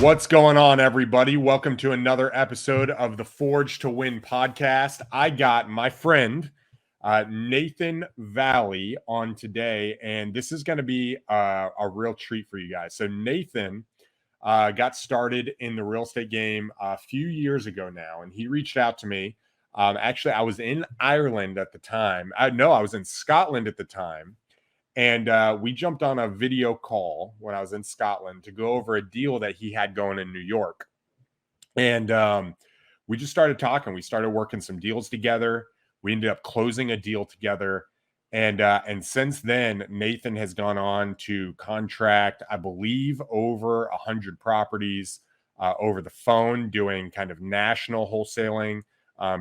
What's going on, everybody? Welcome to another episode of the Forge to Win podcast. I got my friend Nathan Valle on today, and this is going to be a real treat for you guys. So Nathan got started in the real estate game a few years ago now, and he reached out to me. Actually, I was in Ireland at the time. I was in Scotland at the time. And we jumped on a video call when I was in Scotland to go over a deal that he had going in New York. And we just started talking. We started working some deals together. We ended up closing a deal together. And since then, Nathan has gone on to contract, I believe, over 100 properties over the phone, doing kind of national wholesaling,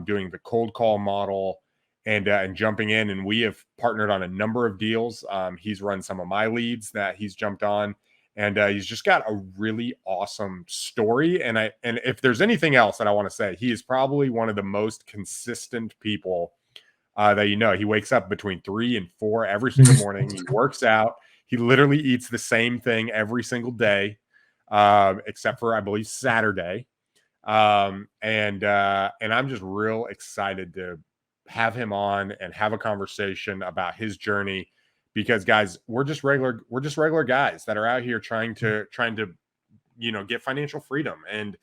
doing the cold call model, and jumping in. And we have partnered on a number of deals. He's run some of my leads that he's jumped on, and he's just got a really awesome story. And if there's anything else that I want to say, he is probably one of the most consistent people that you know. He wakes up between 3 and 4 every single morning. He works out. He literally eats the same thing every single day, except for, I believe, Saturday. And I'm just real excited to have him on and have a conversation about his journey, because guys, we're just regular guys that are out here trying to get financial freedom and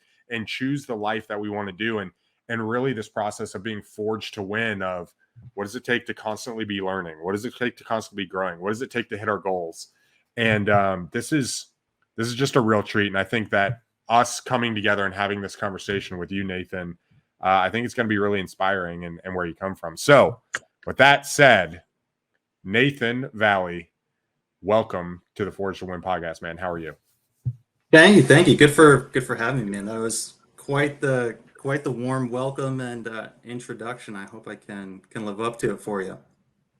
choose the life that we want to do, and really this process of being forged to win, of what does it take to constantly be learning, what does it take to constantly be growing, what does it take to hit our goals. And this is just a real treat. And I think that us coming together and having this conversation with you, Nathan, I think it's going to be really inspiring, and where you come from. So with that said, Nathan Valle, welcome to the Forge to Win podcast, man. How are you? Thank you. Good for having me, man. That was quite the warm welcome and introduction. I hope I can live up to it for you.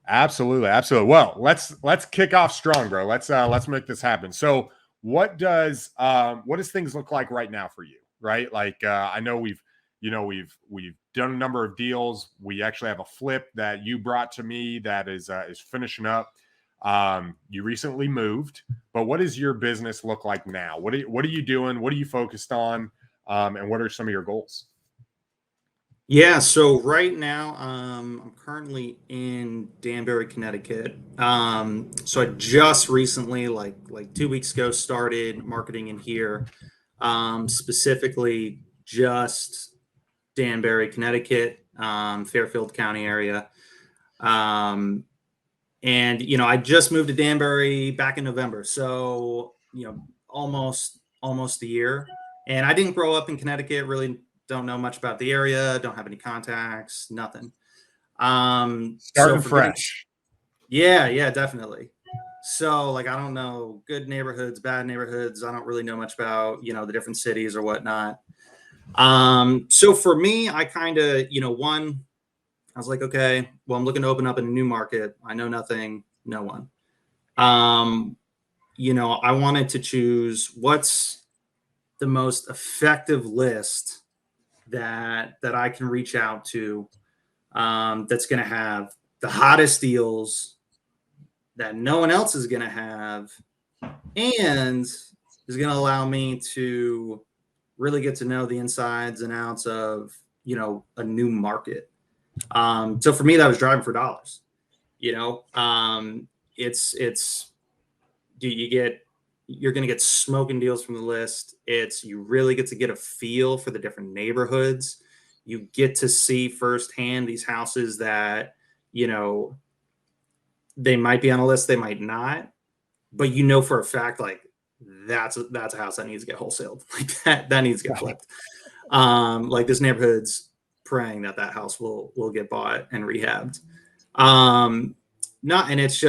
Absolutely. Well, let's kick off strong, bro. Let's make this happen. So what does things look like right now for you? Right? Like I know we've done a number of deals. We actually have a flip that you brought to me that is finishing up. You recently moved, but what does your business look like now? What are you doing? What are you focused on? And what are some of your goals? Yeah, so right now I'm currently in Danbury, Connecticut. So I just recently, like 2 weeks ago, started marketing in here, specifically just Danbury, Connecticut, Fairfield County area. And, I just moved to Danbury back in November. So, almost a year. And I didn't grow up in Connecticut, really don't know much about the area, don't have any contacts, nothing. Starting fresh. Yeah, definitely. So like, I don't know good neighborhoods, bad neighborhoods. I don't really know much about, the different cities or whatnot. So for me, I kind of, I was like, okay, well, I'm looking to open up in a new market. I know nothing, no one. I wanted to choose what's the most effective list that I can reach out to, that's going to have the hottest deals that no one else is going to have, and is going to allow me to really get to know the insides and outs of, a new market. So for me, that was driving for dollars. You're going to get smoking deals from the list. You really get to get a feel for the different neighborhoods. You get to see firsthand these houses that, they might be on a list, they might not, but for a fact, like that's a house that needs to get wholesaled. Like that needs to get flipped. Like this neighborhood's praying that house will get bought and rehabbed. And it's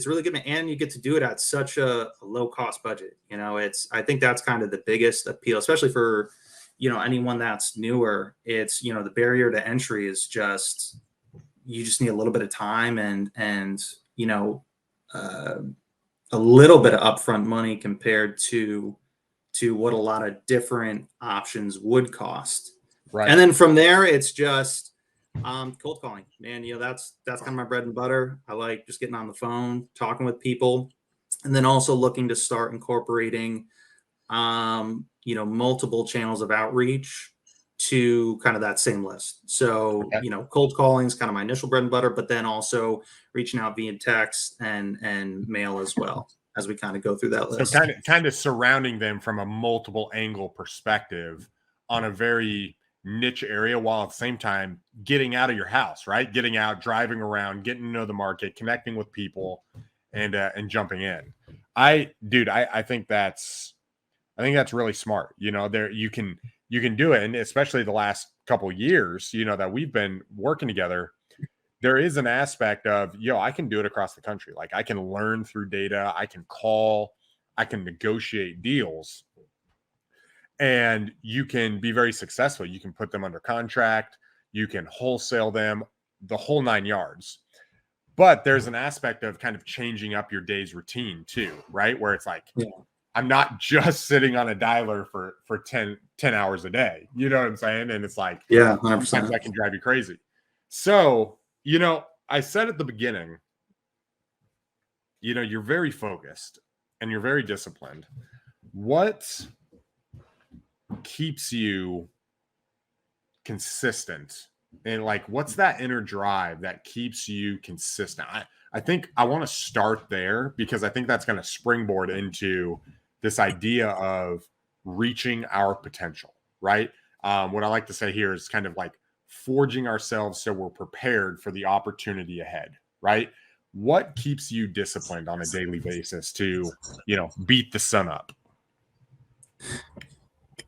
really good, and you get to do it at such a low cost budget. I think that's kind of the biggest appeal, especially for anyone that's newer. It's the barrier to entry is just, you just need a little bit of time and a little bit of upfront money compared to what a lot of different options would cost. Right. And then from there, it's just cold calling, and that's kind of my bread and butter. I like just getting on the phone, talking with people, and then also looking to start incorporating multiple channels of outreach to kind of that same list. So, Okay. cold calling is kind of my initial bread and butter, but then also reaching out via text and mail as well as we kind of go through that So list. kind of surrounding them from a multiple angle perspective on a very niche area, while at the same time getting out of your house, right? Getting out, driving around, getting to know the market, connecting with people, and jumping in. I think that's really smart. There you can do it, and especially the last couple of years, that we've been working together. There is an aspect of, I can do it across the country. Like, I can learn through data, I can call, I can negotiate deals, and you can be very successful. You can put them under contract, you can wholesale them, the whole 9 yards. But there's an aspect of kind of changing up your day's routine too, right? Where it's like, I'm not just sitting on a dialer for 10 hours a day. You know what I'm saying? And it's like, 100%. sometimes that can drive you crazy. So, I said at the beginning, you're very focused and you're very disciplined. What keeps you consistent? And like, what's that inner drive that keeps you consistent? I think I want to start there, because I think that's going to springboard into this idea of reaching our potential, right? What I like to say here is kind of like forging ourselves so we're prepared for the opportunity ahead, right? What keeps you disciplined on a daily basis to, beat the sun up?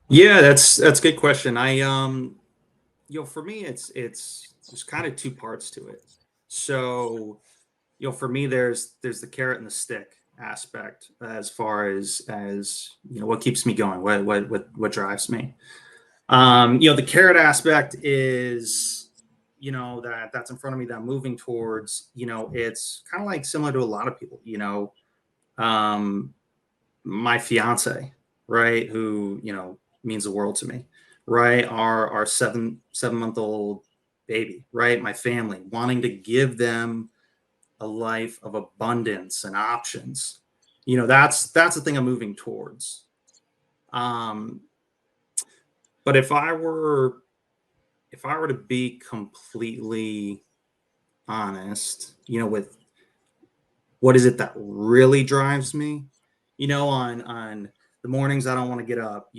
Yeah, that's a good question. For me, it's there's kind of two parts to it. So, for me, there's the carrot and the stick aspect, as far as what keeps me going, what drives me. The carrot aspect is, that's in front of me that I'm moving towards. It's kind of like similar to a lot of people. My fiance, right, who means the world to me, right? Our 7-month-old baby, right? My family, wanting to give them a life of abundance and options. That's the thing I'm moving towards. But if I were to be completely honest, with what is it that really drives me, on the mornings I don't want to get up,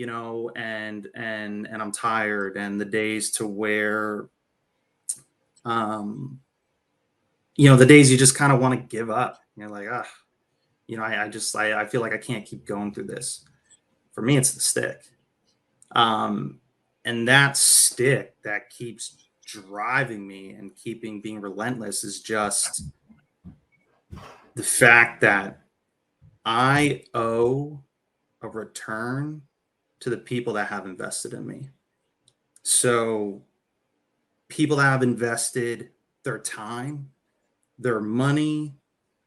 and I'm tired, and the days to where, the days you just kind of want to give up. You're like, I feel like I can't keep going through this. For me, it's the stick. And that stick that keeps driving me and being relentless is just the fact that I owe a return to the people that have invested in me. So, people that have invested their time, their money,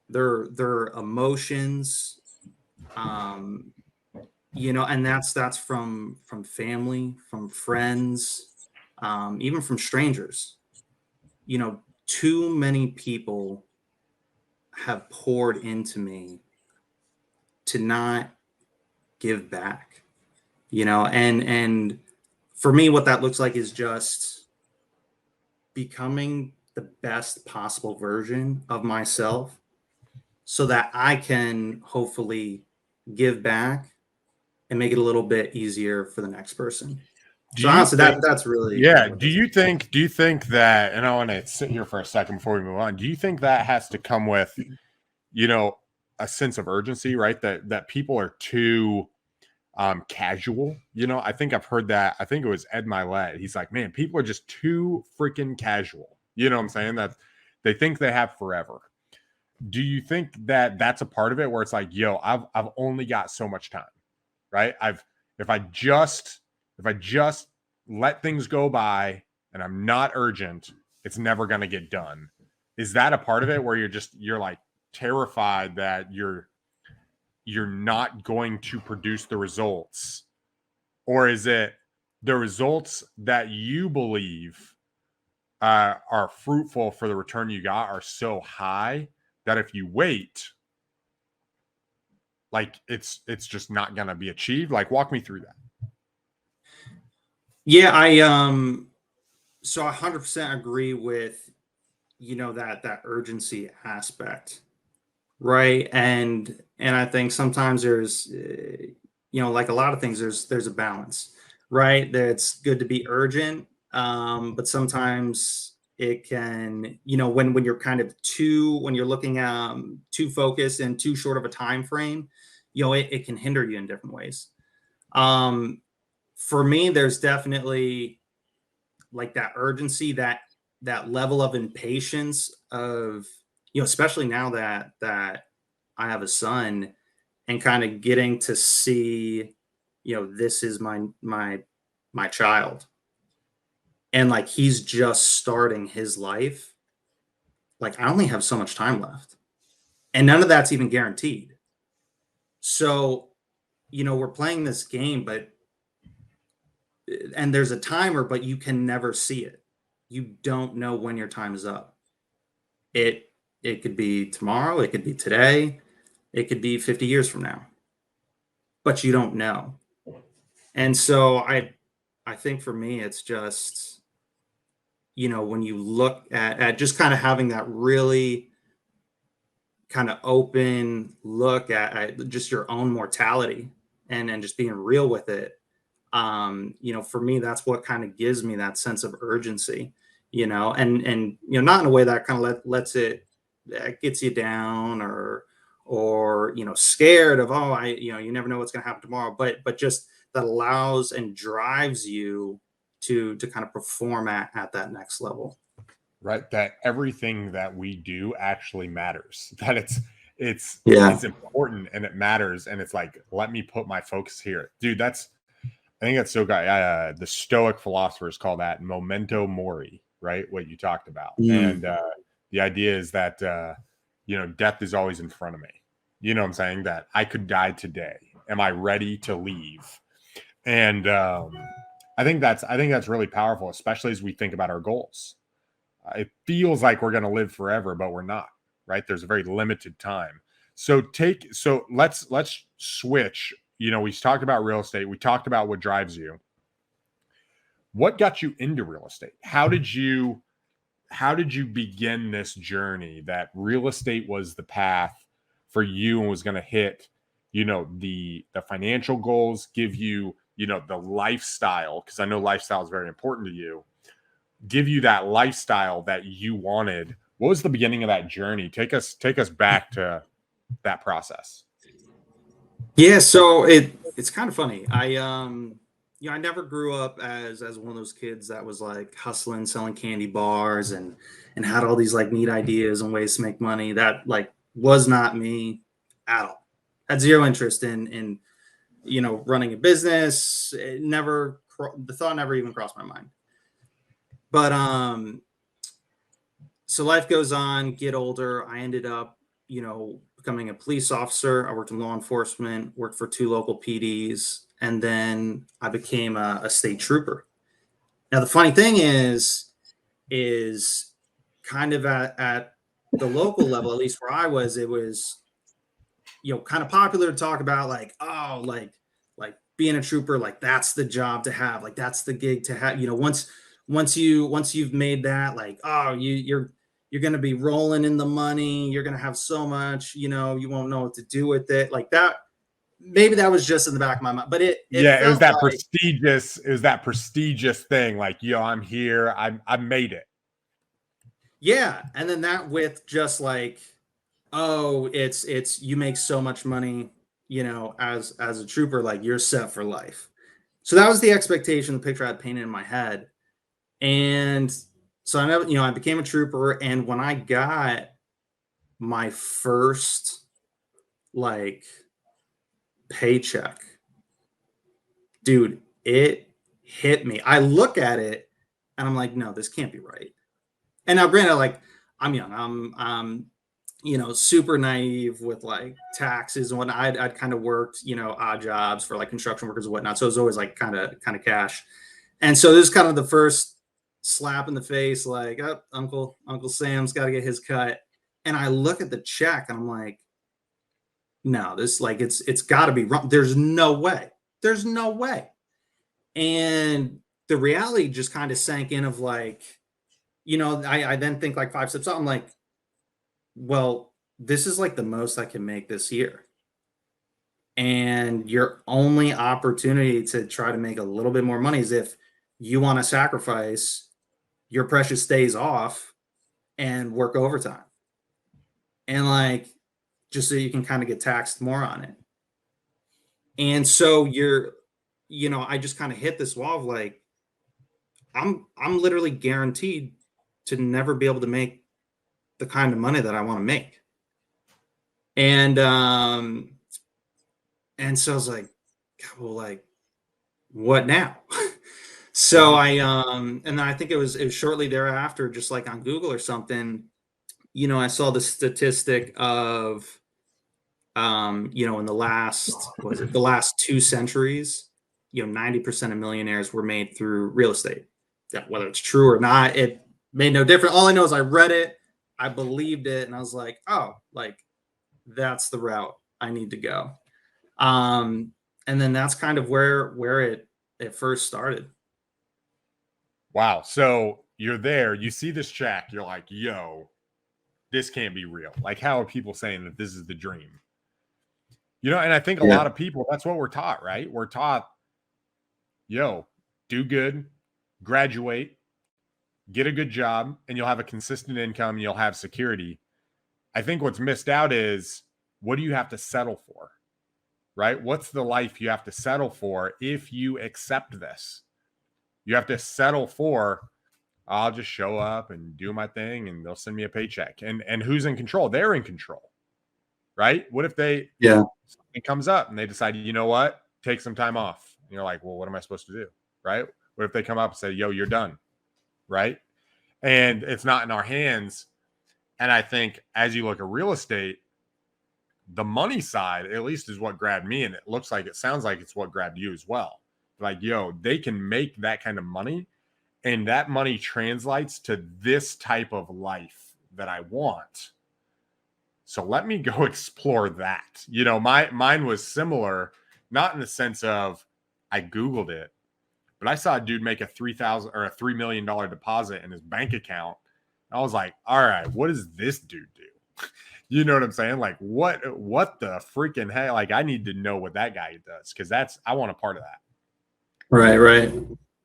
their emotions, and that's from family, from friends, even from strangers. Too many people have poured into me to not give back. And for me, what that looks like is just becoming the best possible version of myself, so that I can hopefully give back and make it a little bit easier for the next person. So honestly, that's really Yeah. what Do you think that, and I want to sit here for a second before we move on, do you think that has to come with, a sense of urgency, right? That people are too casual. I think I've heard that. I think it was Ed Milet. He's like, man, people are just too freaking casual. You know what I'm saying? That they think they have forever. Do you think that that's a part of it, where it's like, I've only got so much time, right? If I just let things go by and I'm not urgent, it's never going to get done. Is that a part of it, where you're like terrified that you're not going to produce the results? Or is it the results that you believe are fruitful for the return you got are so high that if you wait, like it's just not going to be achieved? Like, walk me through that. Yeah, so I 100% agree with, that urgency aspect, right? And I think sometimes there's, like a lot of things, there's a balance, right? That it's good to be urgent, but sometimes it can, when you're kind of when you're looking too focused and too short of a time frame, it can hinder you in different ways. Um, for me, there's definitely like that urgency, that level of impatience of, especially now that I have a son, and kind of getting to see, this is my child, and like he's just starting his life. Like I only have so much time left, and none of that's even guaranteed. So, we're playing this game, but and there's a timer, but you can never see it. You don't know when your time is up. It could be tomorrow, it could be today, it could be 50 years from now, but you don't know. And so I think for me it's just, when you look at just kind of having that really kind of open look at just your own mortality, and just being real with it. For me, that's what kind of gives me that sense of urgency, and not in a way that kind of lets it that gets you down, or scared of, oh, you never know what's going to happen tomorrow, but just that allows and drives you to kind of perform at that next level. Right, that everything that we do actually matters, that it's Yeah. important and it matters, and it's like, let me put my focus here, dude. That's, I think that's so good. The Stoic philosophers call that memento mori, right? What you talked about. Mm. And the idea is that, death is always in front of me. You know what I'm saying? That I could die today. Am I ready to leave? And I think that's really powerful, especially as we think about our goals. It feels like we're going to live forever, but we're not, right? There's a very limited time. So let's switch. We talked about real estate. We talked about what drives you. What got you into real estate? How did you begin this journey that real estate was the path for you and was going to hit, the financial goals, give you, the lifestyle, because I know lifestyle is very important to you, give you that lifestyle that you wanted. What was the beginning of that journey? Take us back to that process. Yeah, so it's kind of funny. I never grew up as one of those kids that was like hustling, selling candy bars, and had all these like neat ideas and ways to make money. That like was not me at all. Had zero interest in running a business. It never the thought never even crossed my mind. But so life goes on, get older. I ended up, becoming a police officer. I worked in law enforcement, worked for two local PDs, and then I became a state trooper. Now the funny thing is kind of at the local level, at least where I was, it was, kind of popular to talk about like, oh, like being a trooper, like that's the job to have, like that's the gig to have. Once you've made that, like, oh, you're going to be rolling in the money, you're going to have so much, you won't know what to do with it, like that. Maybe that was just in the back of my mind, but it Yeah, felt like, it was that prestigious thing, like, yo, I'm here, I made it. yeah. And then that with just like, oh, it's you make so much money, as a trooper, like you're set for life. So that was the expectation, the picture I had painted in my head. And so I never, I became a trooper. And when I got my first like paycheck, dude, it hit me. I look at it and I'm like, no, this can't be right. And now, granted, like I'm young, I'm super naive with like taxes and whatnot. I'd kind of worked, odd jobs for like construction workers and whatnot. So it was always like kind of cash. And so this is kind of the first slap in the face, like, oh, Uncle Sam's got to get his cut. And I look at the check and I'm like, no, this like it's got to be wrong. There's no way. There's no way. And the reality just kind of sank in of like, I then think like 5 steps out. I'm like, well, this is like the most I can make this year. And your only opportunity to try to make a little bit more money is if you want to sacrifice your precious days off and work overtime. And like, just so you can kind of get taxed more on it. And so I just kind of hit this wall of like, I'm literally guaranteed to never be able to make the kind of money that I want to make. And so I was like, God, well, like, what now? So I and then I think it was shortly thereafter, just like on Google or something, I saw the statistic of in the last 2 centuries, 90% of millionaires were made through real estate. Yeah, whether it's true or not, it made no difference. All I know is I read it, I believed it, and I was like, oh, like that's the route I need to go. And then that's kind of where it first started. Wow. So you're there, you see this check, you're like, yo, this can't be real. Like, how are people saying that this is the dream? And I think a lot of people, that's what we're taught, right? We're taught, yo, do good, graduate, get a good job, and you'll have a consistent income, you'll have security. I think what's missed out is, what do you have to settle for? Right? What's the life you have to settle for if you accept this? You have to settle for, I'll just show up and do my thing and they'll send me a paycheck. And who's in control? They're in control. Right? What if something comes up and they decide, you know what? Take some time off. And you're like, well, what am I supposed to do? Right? What if they come up and say, yo, you're done? Right? And it's not in our hands. And I think as you look at real estate, the money side, at least, is what grabbed me. And it sounds like it's what grabbed you as well. Like, yo, they can make that kind of money, and that money translates to this type of life that I want. So let me go explore that. Mine was similar, not in the sense of I Googled it, but I saw a dude make a $3 million deposit in his bank account. I was like, all right, what does this dude do? You know what I'm saying? Like, what the freaking hell? Like, I need to know what that guy does, because I want a part of that. Right.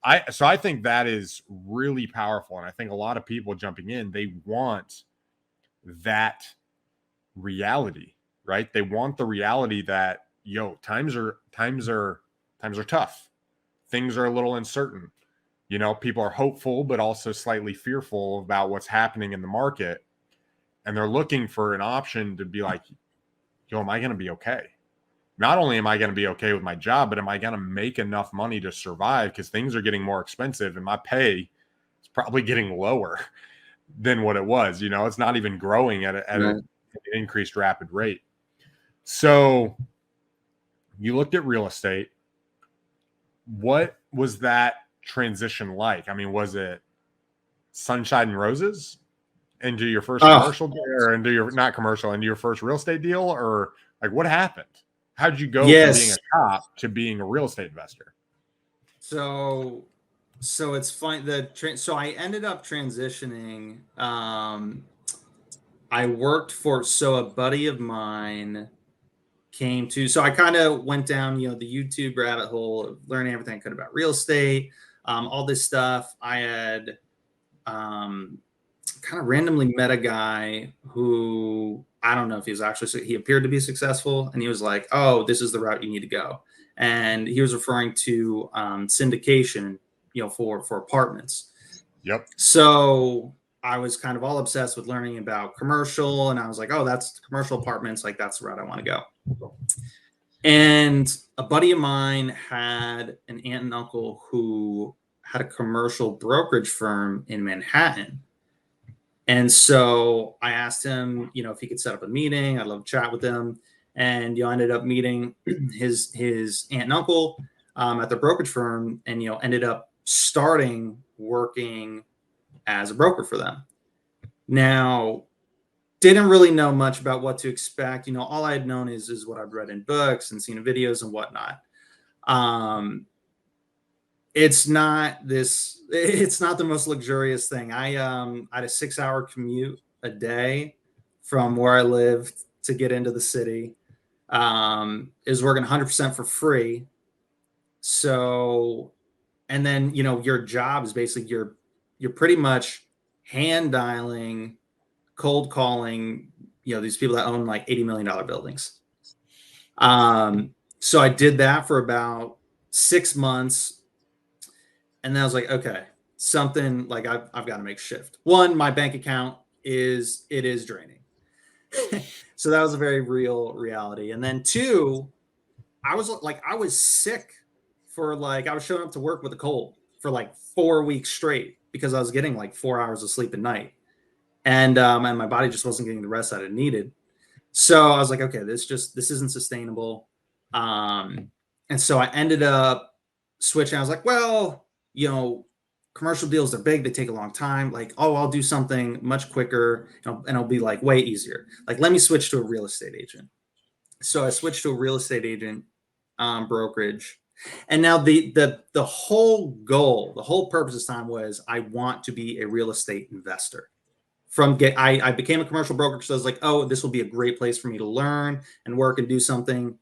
I think that is really powerful. And I think a lot of people jumping in, they want that reality, right? They want the reality that, yo, times are tough. Things are a little uncertain. People are hopeful, but also slightly fearful about what's happening in the market. And they're looking for an option to be like, yo, am I going to be okay? Not only am I going to be okay with my job, but am I going to make enough money to survive? Because things are getting more expensive and my pay is probably getting lower than what it was. It's not even growing at an increased rapid rate. So you looked at real estate. What was that transition like? I mean, was it sunshine and roses into your first commercial deal, or into your first real estate deal? Or like, what happened? How'd you go from being a cop to being a real estate investor? So it's fine. So I ended up transitioning. I worked for, a buddy of mine came to, so I kind of went down, the YouTube rabbit hole of learning everything I could about real estate, all this stuff. I had kind of randomly met a guy who, I don't know if he appeared to be successful, and he was like, oh, this is the route you need to go. And he was referring to syndication, for apartments. Yep. So I was kind of all obsessed with learning about commercial, and I was like, oh, that's commercial apartments. Like, that's the route I want to go. And a buddy of mine had an aunt and uncle who had a commercial brokerage firm in Manhattan. And so I asked him, if he could set up a meeting. I'd love to chat with him. And ended up meeting his aunt and uncle at the brokerage firm, and ended up starting working as a broker for them. Now, didn't really know much about what to expect. All I had known is what I'd read in books and seen in videos and whatnot. it's not the most luxurious thing. I had a 6-hour commute a day from where I lived to get into the city. Is working 100% for free. So, and then, your job is basically you're pretty much hand dialing, cold calling, these people that own like $80 million buildings. So I did that for about 6 months. And then I was like, okay, something like I've got to make a shift. One, my bank account is draining. So that was a very real reality. And then two, I was sick for I was showing up to work with a cold for like 4 weeks straight because I was getting like 4 hours of sleep a night. And my body just wasn't getting the rest that it needed. So I was like, okay, this isn't sustainable. And so I ended up switching. I was like, well, commercial deals, they're big, they take a long time. Like, oh, I'll do something much quicker, and it'll be like way easier. Like, let me switch to a real estate agent. So I switched to a real estate agent brokerage. And now the whole goal, the whole purpose this time was I want to be a real estate investor. I became a commercial broker because I was like, oh, this will be a great place for me to learn and work and do something,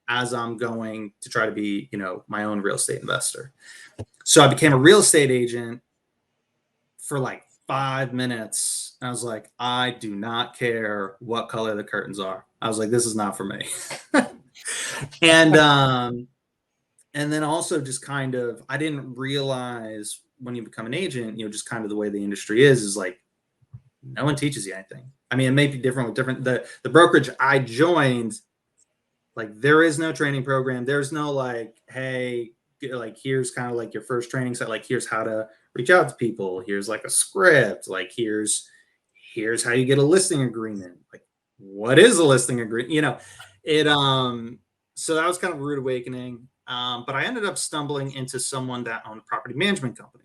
as I'm going to try to be, my own real estate investor. So I became a real estate agent for like 5 minutes. And I was like, I do not care what color the curtains are. I was like, this is not for me. And then also just kind of, I didn't realize when you become an agent, just kind of the way the industry is like, no one teaches you anything. I mean, it may be different with different, the brokerage I joined, like there is no training program. There's no like, hey, like, here's kind of like your first training set. Like, here's how to reach out to people. Here's like a script. Like, here's how you get a listing agreement. Like, what is a listing agreement? So that was kind of a rude awakening. But I ended up stumbling into someone that owned a property management company.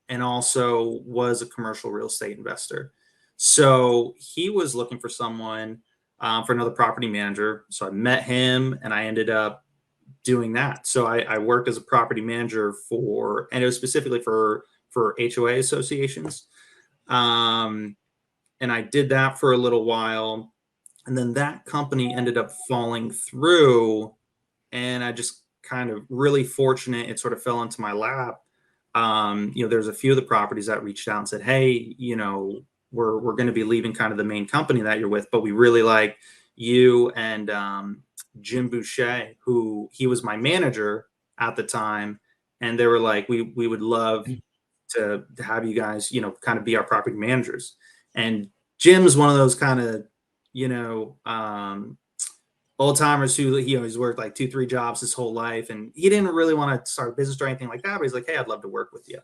And also was a commercial real estate investor. So he was looking for someone for another property manager. So I met him and I ended up doing that. So I worked as a property manager and it was specifically for HOA associations. And I did that for a little while. And then that company ended up falling through. And I just kind of really fortunate. It sort of fell into my lap. There's a few of the properties that reached out and said, hey, we're going to be leaving kind of the main company that you're with, but we really like you and Jim Boucher, who he was my manager at the time. And they were like, we would love to have you guys, kind of be our property managers. And Jim's one of those kind of, old timers who he's worked like 2-3 jobs his whole life, and he didn't really want to start a business or anything like that. But he's like, hey, I'd love to work with you.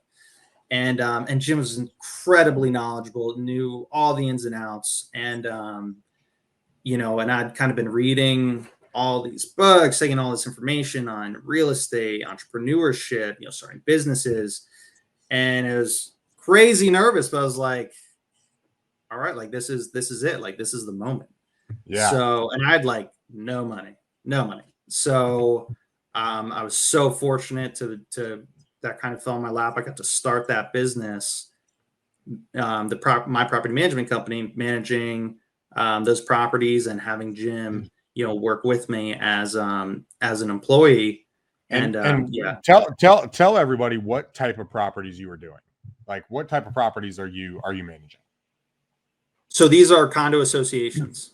And Jim was incredibly knowledgeable, knew all the ins and outs, and and I'd kind of been reading all these books, taking all this information on real estate, entrepreneurship, starting businesses, and it was crazy nervous. But I was like, all right, like this is it, like this is the moment. Yeah. So, and I had like no money. So I was so fortunate to that kind of fell in my lap. I got to start that business, my property management company, managing those properties and having Jim, work with me as an employee. And yeah, tell everybody what type of properties you were doing. Like, what type of properties are you managing? So these are condo associations.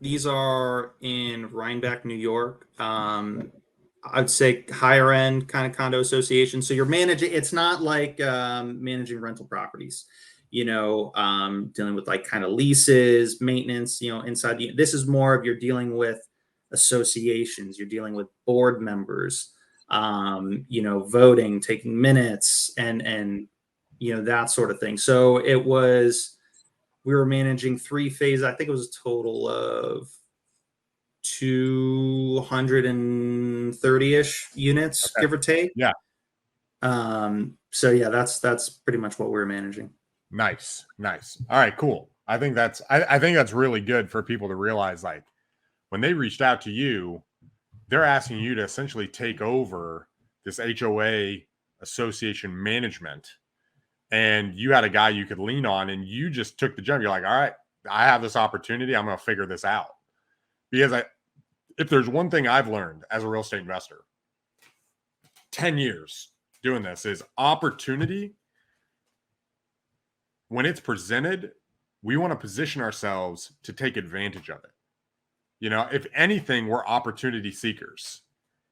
These are in Rhinebeck, New York. I'd say higher end kind of condo association. So you're managing, it's not like managing rental properties, dealing with like kind of leases, maintenance, inside this is more of, you're dealing with associations, you're dealing with board members, voting, taking minutes and that sort of thing. So we were managing 3 phases. I think it was a total of 230-ish units, okay, give or take. Yeah. So yeah, that's pretty much what we're managing. Nice. All right, cool. I think that's really good for people to realize, like, when they reached out to you, they're asking you to essentially take over this HOA association management, and you had a guy you could lean on, and you just took the jump. You're like, all right, I have this opportunity. I'm going to figure this out. Because if there's one thing I've learned as a real estate investor, 10 years doing this, is opportunity. When it's presented, we want to position ourselves to take advantage of it. If anything, we're opportunity seekers.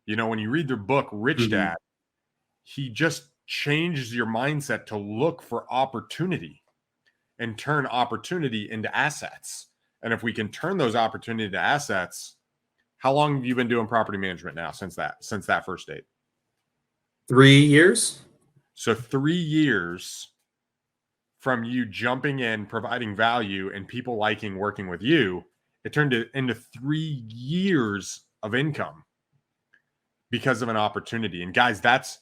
When you read their book, Rich Dad, he just changes your mindset to look for opportunity and turn opportunity into assets. And if we can turn those opportunity to assets, how long have you been doing property management now since that first date? 3 years. So 3 years from you jumping in, providing value, and people liking working with you, it turned into 3 years of income because of an opportunity. And guys, that's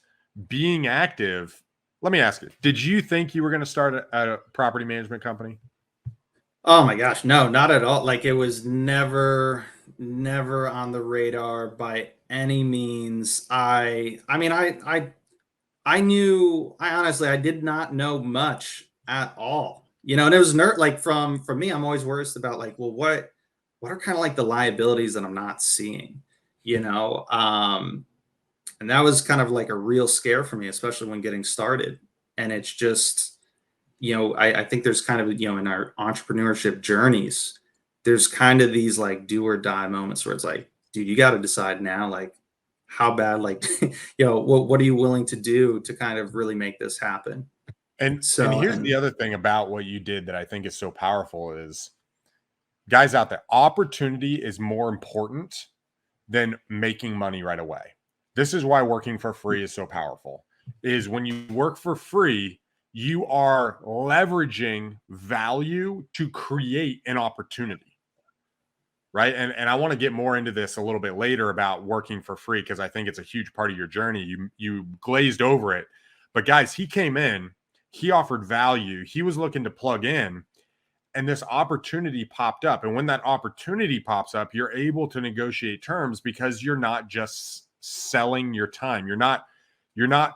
being active. Let me ask you, did you think you were going to start a property management company? Oh my gosh, no, not at all. Like, it was never on the radar by any means. I honestly, I did not know much at all. And it was like from me, I'm always worried about like, well, what are kind of like the liabilities that I'm not seeing, and that was kind of like a real scare for me, especially when getting started. And it's just, I think there's kind of, in our entrepreneurship journeys, there's kind of these like do or die moments where it's like, dude, you got to decide now, like, how bad, like, what are you willing to do to kind of really make this happen? And here's the other thing about what you did that I think is so powerful is, guys out there, opportunity is more important than making money right away. This is why working for free is so powerful, is when you work for free, you are leveraging value to create an opportunity, right? And I want to get more into this a little bit later about working for free, because I think it's a huge part of your journey. You glazed over it. But guys, he came in, he offered value, he was looking to plug in, and this opportunity popped up. And when that opportunity pops up, you're able to negotiate terms because you're not just selling your time. You're not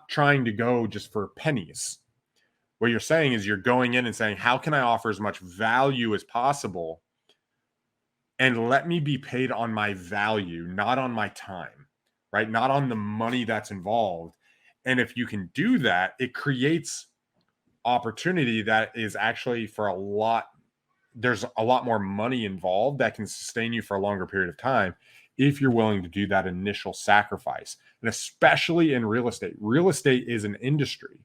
trying to go just for pennies. What you're saying is you're going in and saying, how can I offer as much value as possible? And let me be paid on my value, not on my time, right? Not on the money that's involved. And if you can do that, it creates opportunity that is actually there's a lot more money involved that can sustain you for a longer period of time if you're willing to do that initial sacrifice. And especially in real estate. Real estate is an industry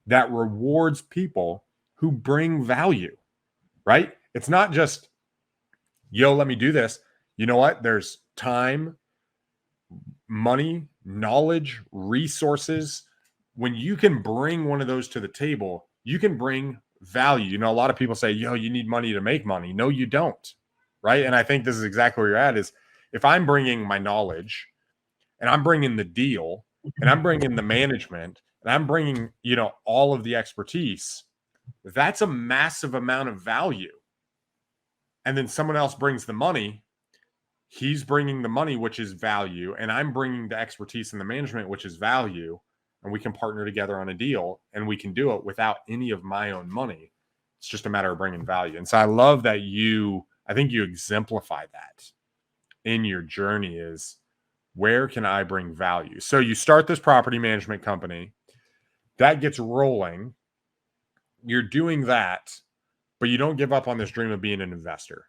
that rewards people who bring value, right? It's not just, yo, let me do this. You know what? There's time, money, knowledge, resources. When you can bring one of those to the table, you can bring value. A lot of people say, yo, you need money to make money. No, you don't, right? And I think this is exactly where you're at, is if I'm bringing my knowledge and I'm bringing the deal and I'm bringing the management and I'm bringing, all of the expertise, that's a massive amount of value. And then someone else brings the money. He's bringing the money, which is value, and I'm bringing the expertise and the management, which is value. And we can partner together on a deal, and we can do it without any of my own money. It's just a matter of bringing value. And so I love that I think you exemplify that in your journey, is where can I bring value? So you start this property management company, that gets rolling. You're doing that, but you don't give up on this dream of being an investor,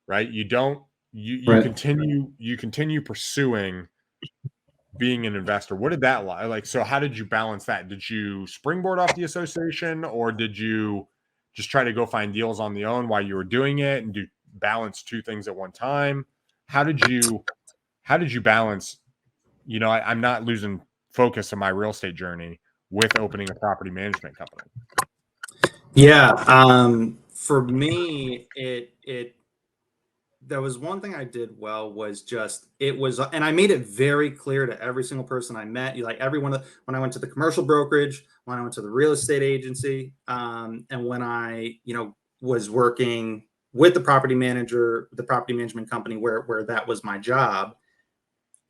right? You Right. continue pursuing being an investor. What did that like? So how did you balance that? Did you springboard off the association, or did you just try to go find deals on the own while you were doing it and balance two things at one time? How did you balance, I'm not losing focus of my real estate journey with opening a property management company? Yeah. For me, there was one thing I did well, was just, and I made it very clear to every single person I met, like everyone, when I went to the commercial brokerage, when I went to the real estate agency, and when I, was working with the property manager, the property management company where that was my job,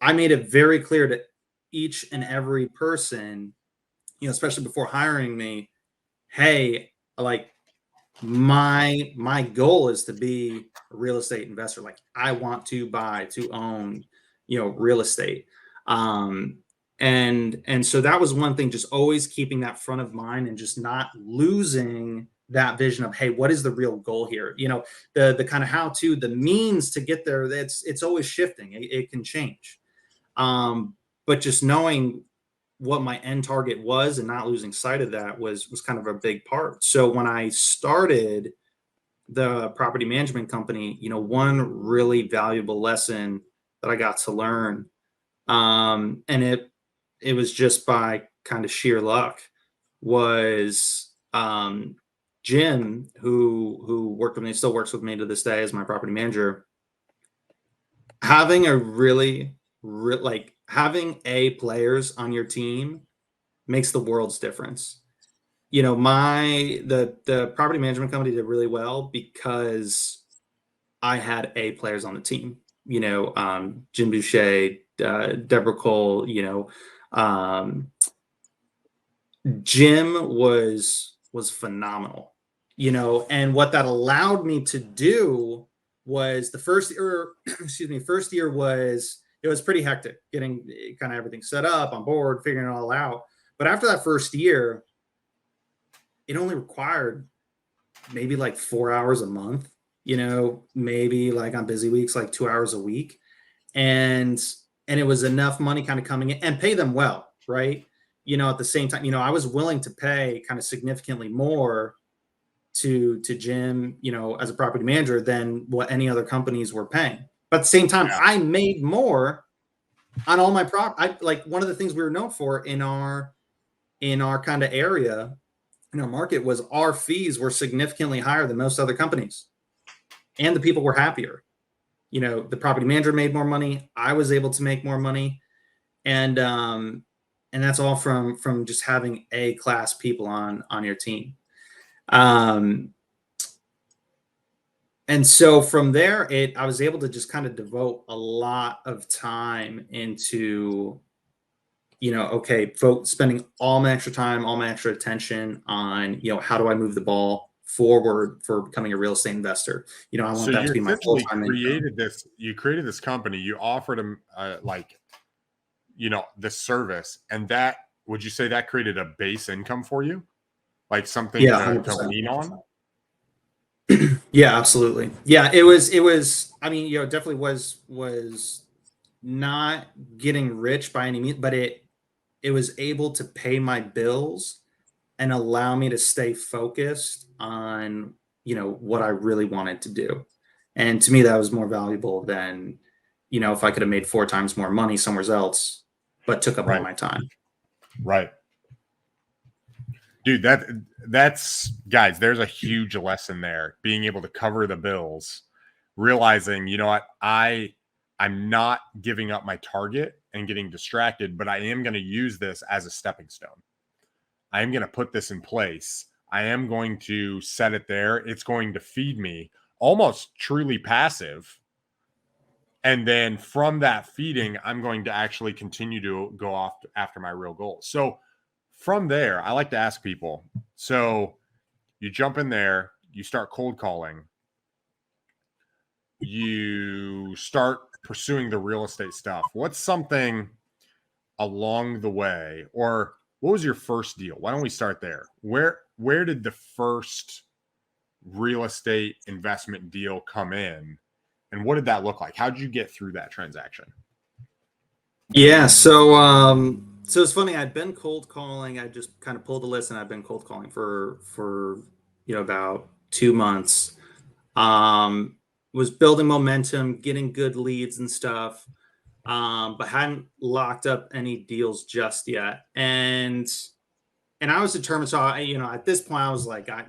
I made it very clear to each and every person, especially before hiring me, hey, like my goal is to be a real estate investor. Like I want to buy, to own, real estate. Um, and so that was one thing, just always keeping that front of mind and just not losing that vision of, hey, what is the real goal here? The kind of how to, the means to get there, it's always shifting. It can change. But just knowing what my end target was and not losing sight of that was kind of a big part. So when I started the property management company, one really valuable lesson that I got to learn, and it was just by kind of sheer luck, was Jim, who worked with me, still works with me to this day as my property manager. Having a like having A players on your team makes the world's difference. The property management company did really well because I had A players on the team. Jim Boucher, Deborah Cole. Jim was phenomenal. And what that allowed me to do was the first year. Excuse me. First year it was pretty hectic getting kind of everything set up on board, figuring it all out. But after that first year, it only required maybe like 4 hours a month, maybe like on busy weeks, like 2 hours a week. And it was enough money kind of coming in and pay them well, right? At the same time, I was willing to pay kind of significantly more to Jim, as a property manager than what any other companies were paying. But at the same time, I made more on all my like one of the things we were known for in our kind of area, in our market, was our fees were significantly higher than most other companies, and the people were happier. The property manager made more money. I was able to make more money, and that's all from just having A class people on your team. And so from there, I was able to just kind of devote a lot of time into, spending all my extra time, all my extra attention on, how do I move the ball forward for becoming a real estate investor? I want that to be my full-time income. You created this company, you offered them the service, and that, would you say that created a base income for you? Like something to lean on? Yeah, absolutely. Yeah, it was, I mean, definitely was not getting rich by any means, but it was able to pay my bills and allow me to stay focused on, what I really wanted to do. And to me, that was more valuable than, if I could have made 4 times more money somewhere else, but took up all my time. Right. Dude, that's guys, there's a huge lesson there. Being able to cover the bills, realizing, you know what, I'm not giving up my target and getting distracted, but I am going to use this as a stepping stone. I am going to put this in place. I am going to set it there. It's going to feed me, almost truly passive. And then from that feeding, I'm going to actually continue to go off after my real goal. So from there, I like to ask people, so you jump in there, you start cold calling, you start pursuing the real estate stuff. What's something along the way, or what was your first deal? Why don't we start there? Where did the first real estate investment deal come in, and what did that look like? How did you get through that transaction? Yeah, so it's funny. I'd been cold calling. I just kind of pulled the list, and I've been cold calling for about 2 months. Was building momentum, getting good leads and stuff, but hadn't locked up any deals just yet. And I was determined. So at this point, I was like, I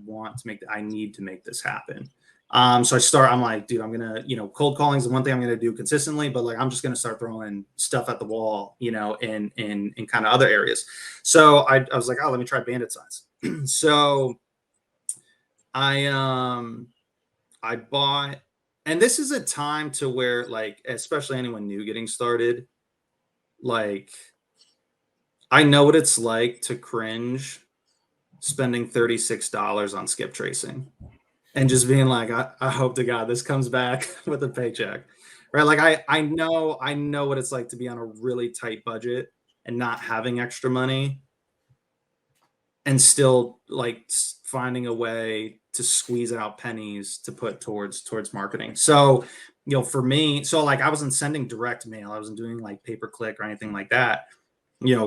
want to I need to make this happen. So I'm like, dude, I'm gonna, cold calling is the one thing I'm gonna do consistently, but like, I'm just gonna start throwing stuff at the wall, in kind of other areas. So I was like, oh, let me try bandit signs. So I bought, and this is a time to where, like, especially anyone new getting started, like I know what it's like to cringe spending $36 on skip tracing and just being like, I hope to God this comes back with a paycheck. Right. Like I know what it's like to be on a really tight budget and not having extra money and still like finding a way to squeeze out pennies to put towards marketing. So, for me, so like I wasn't sending direct mail. I wasn't doing like pay per click or anything like that.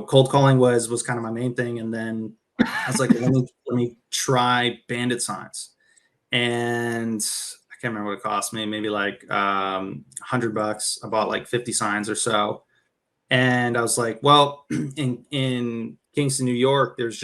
Cold calling was kind of my main thing. And then I was like, let me try bandit signs. And I can't remember what it cost me, maybe like $100. I bought like 50 signs or so. And I was like, well, in Kingston, New York, there's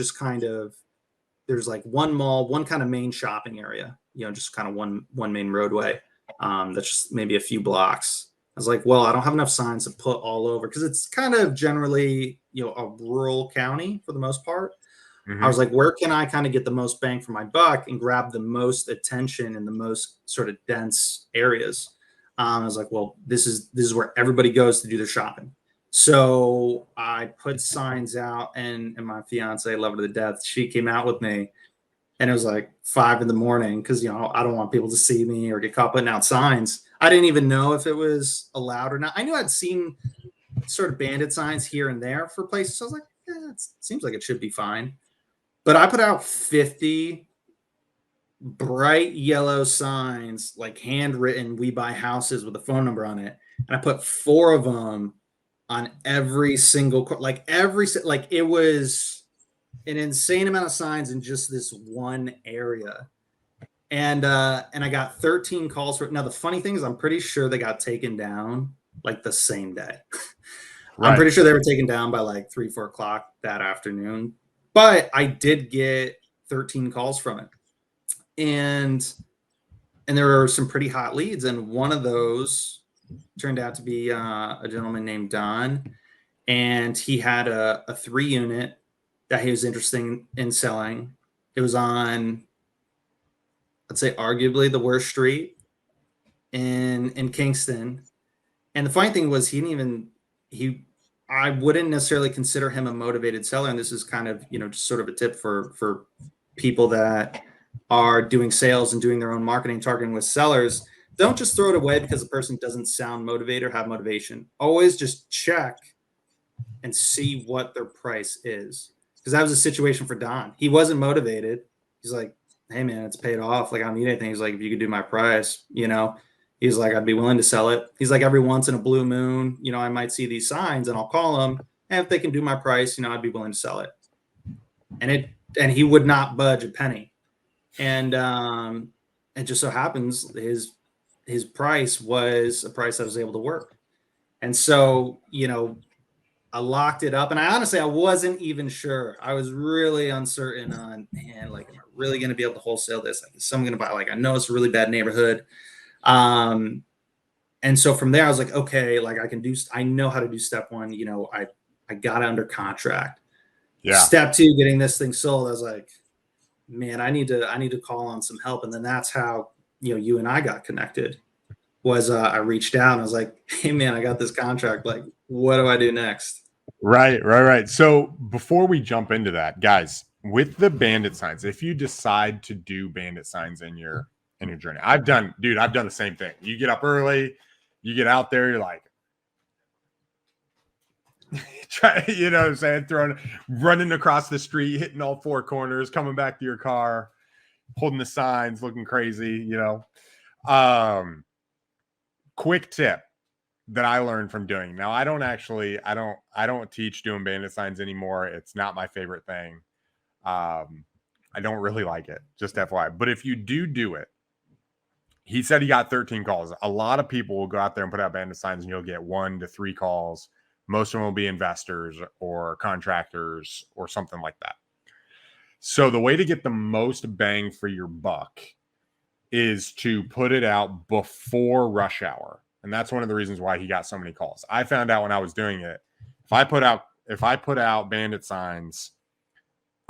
like one mall, one kind of main shopping area, just kind of one main roadway. That's just maybe a few blocks. I was like, well, I don't have enough signs to put all over because it's kind of generally, a rural county for the most part. I was like, where can I kind of get the most bang for my buck and grab the most attention in the most sort of dense areas? I was like, well, this is where everybody goes to do their shopping. So I put signs out, and my fiance, I love her to death. She came out with me, and it was like 5 a.m. because I don't want people to see me or get caught putting out signs. I didn't even know if it was allowed or not. I knew I'd seen sort of bandit signs here and there for places. So I was like, yeah, it seems like it should be fine. But I put out 50 bright yellow signs, like handwritten, "We buy houses" with a phone number on it. And I put 4 of them on every single, like it was an insane amount of signs in just this one area. And I got 13 calls for it. Now, the funny thing is, I'm pretty sure they got taken down like the same day. Right. I'm pretty sure they were taken down by like 3-4 o'clock that afternoon. But I did get 13 calls from it. And there were some pretty hot leads. And one of those turned out to be a gentleman named Don. And he had a 3-unit that he was interested in selling. It was on, I'd say, arguably the worst street in Kingston. And the funny thing was, I wouldn't necessarily consider him a motivated seller. And this is kind of, just sort of a tip for people that are doing sales and doing their own marketing, targeting with sellers. Don't just throw it away because the person doesn't sound motivated or have motivation. Always just check and see what their price is. Because that was a situation for Don. He wasn't motivated. He's like, hey man, it's paid off. Like, I don't need anything. He's like, if you could do my price, he's like, I'd be willing to sell it. He's like, every once in a blue moon, I might see these signs and I'll call them. And if they can do my price, I'd be willing to sell it. And he would not budge a penny. And it just so happens his price was a price that was able to work. And so, I locked it up, and I wasn't even sure. I was really uncertain on, man, like, am I really going to be able to wholesale this? Like, is someone going to buy? Like, I know it's a really bad neighborhood. And so from there, I was like, okay, like I know how to do step 1. I got it under contract. Yeah. Step 2, getting this thing sold. I was like, man, I need to call on some help. And then that's how, you and I got connected. Was I reached out and I was like, hey man, I got this contract. Like, what do I do next? Right. So before we jump into that, guys, with the bandit signs, if you decide to do bandit signs in your journey, I've done the same thing. You get up early, you get out there, you're like, try, what I'm saying, running across the street, hitting all 4 corners, coming back to your car, holding the signs, looking crazy, quick tip that I learned from doing. Now, I don't teach doing bandit signs anymore. It's not my favorite thing. I don't really like it, just FYI. But if you do it, he said he got 13 calls. A lot of people will go out there and put out bandit signs and you'll get 1 to 3 calls. Most of them will be investors or contractors or something like that. So the way to get the most bang for your buck is to put it out before rush hour. And that's one of the reasons why he got so many calls. I found out when I was doing it, if I put out bandit signs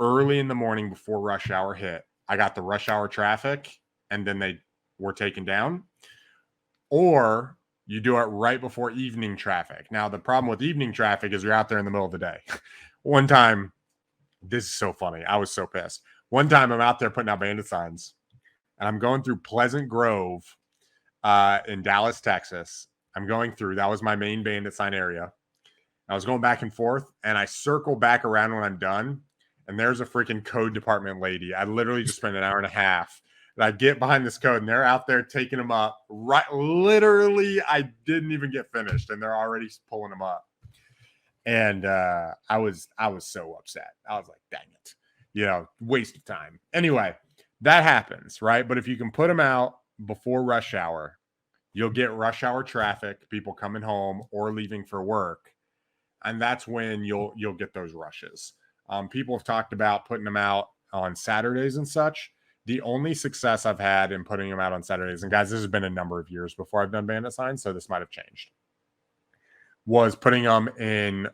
early in the morning before rush hour hit, I got the rush hour traffic and then they were taken down. Or You do it right before evening traffic. Now, the problem with evening traffic is you're out there in the middle of the day. One time, this is so funny. I was so pissed. One time I'm out there putting out bandit signs, and I'm going through Pleasant Grove in Dallas, Texas. I'm going through. That was my main bandit sign area. I was going back and forth, and I circle back around when I'm done, and there's a freaking code department lady. I literally just spent an hour and a half. And I get behind this code, and they're out there taking them up. Right, literally, I didn't even get finished, and they're already pulling them up. And I was so upset. I was like, dang it, waste of time. Anyway, that happens, right? But if you can put them out before rush hour, you'll get rush hour traffic, people coming home or leaving for work, and that's when you'll get those rushes. People have talked about putting them out on Saturdays and such. The only success I've had in putting them out on Saturdays, and guys, this has been a number of years before I've done bandit signs, so this might have changed, was putting them in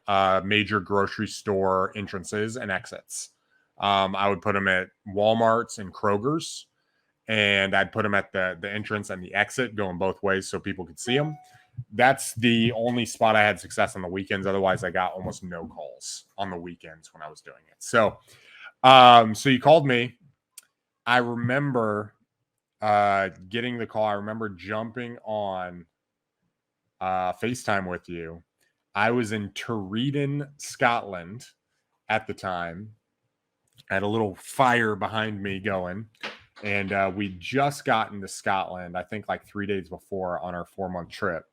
major grocery store entrances and exits. I would put them at Walmart's and Kroger's, and I'd put them at the entrance and the exit going both ways so people could see them. That's the only spot I had success on the weekends. Otherwise, I got almost no calls on the weekends when I was doing it. So you called me. I remember getting the call. I remember jumping on FaceTime with you. I was in Torridon, Scotland at the time. I had a little fire behind me going. And we just gotten to Scotland, I think like 3 days before on our 4-month trip.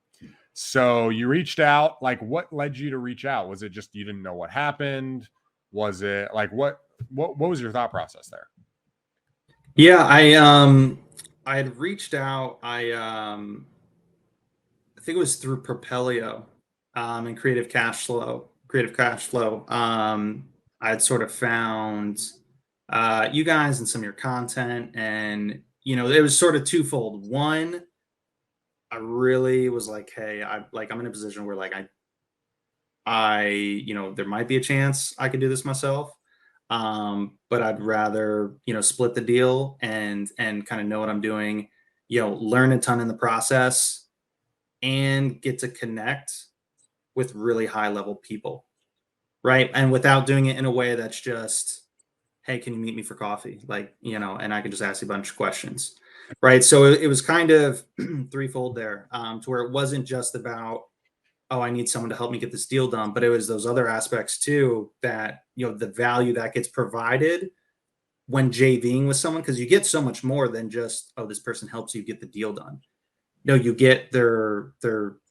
So you reached out. Like, what led you to reach out? Was it just you didn't know what happened? Was it like what was your thought process there? Yeah, I had reached out. I think it was through Propelio and Creative Cash Flow. I had sort of found you guys and some of your content, and it was sort of twofold. One, I really was like, hey, I'm in a position where like there might be a chance I could do this myself. But I'd rather, split the deal and kind of know what I'm doing, learn a ton in the process and get to connect with really high level people. Right. And without doing it in a way that's just, hey, can you meet me for coffee? Like, and I can just ask you a bunch of questions. Right. So it was kind of threefold there, to where it wasn't just about, oh, I need someone to help me get this deal done, but it was those other aspects too, that, the value that gets provided when JVing with someone, because you get so much more than just, oh, this person helps you get the deal done. No, you get their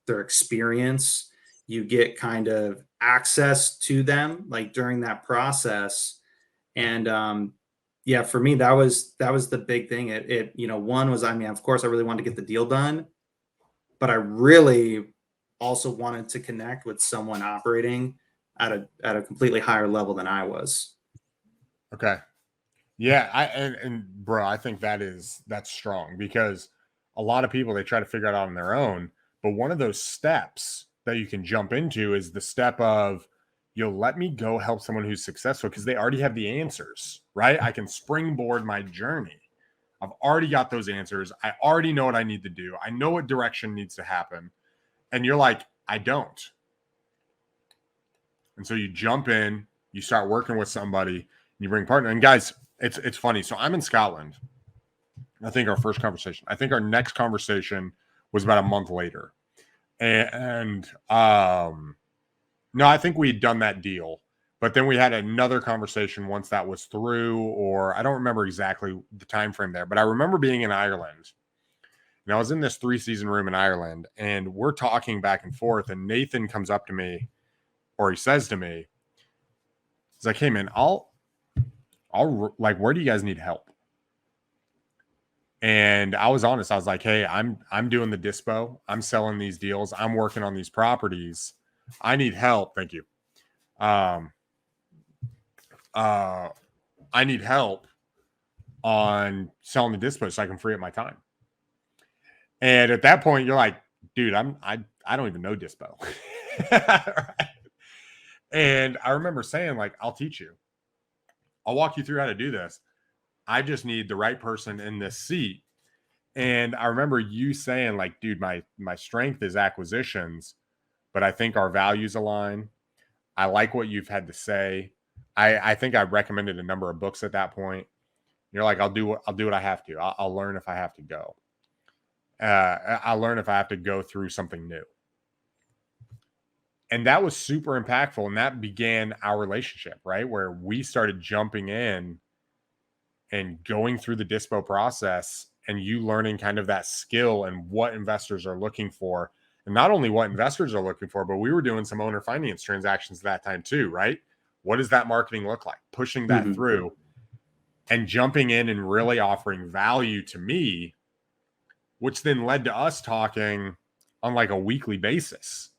experience, you get kind of access to them like during that process. And yeah, for me, that was the big thing. One was, of course I really wanted to get the deal done, but I really also wanted to connect with someone operating at a completely higher level than I was. Okay. Yeah, and bro, I think that's strong, because a lot of people, they try to figure it out on their own, but one of those steps that you can jump into is the step of, let me go help someone who's successful, because they already have the answers, right? I can springboard my journey. I've already got those answers. I already know what I need to do. I know what direction needs to happen. And you're like, I don't. And so you jump in, you start working with somebody, you bring a partner. And guys, it's funny. So I'm in Scotland. I think our first conversation, I think our next conversation was about a month later. And no, I think we had done that deal, but then we had another conversation once that was through, or I don't remember exactly the time frame there, but I remember being in Ireland. And I was in this 3-season room in Ireland, and we're talking back and forth, and Nathan comes up to me, or he says to me, he's like, hey man, I'll like, where do you guys need help? And I was honest. I was like, hey, I'm doing the dispo. I'm selling these deals. I'm working on these properties. I need help. Thank you. I need help on selling the dispo so I can free up my time. And at that point, you're like, dude, I don't even know dispo. Right? And I remember saying, like, I'll teach you. I'll walk you through how to do this. I just need the right person in this seat. And I remember you saying, like, dude, my strength is acquisitions, but I think our values align. I like what you've had to say. I think I recommended a number of books at that point. You're like, I'll do what I have to. I'll learn if I have to go. I'll learn if I have to go through something new. And that was super impactful. And that began our relationship, right? Where we started jumping in and going through the dispo process, and you learning kind of that skill and what investors are looking for. And not only what investors are looking for, but we were doing some owner finance transactions at that time too, right? What does that marketing look like? Pushing that through and jumping in and really offering value to me, which then led to us talking on like a weekly basis,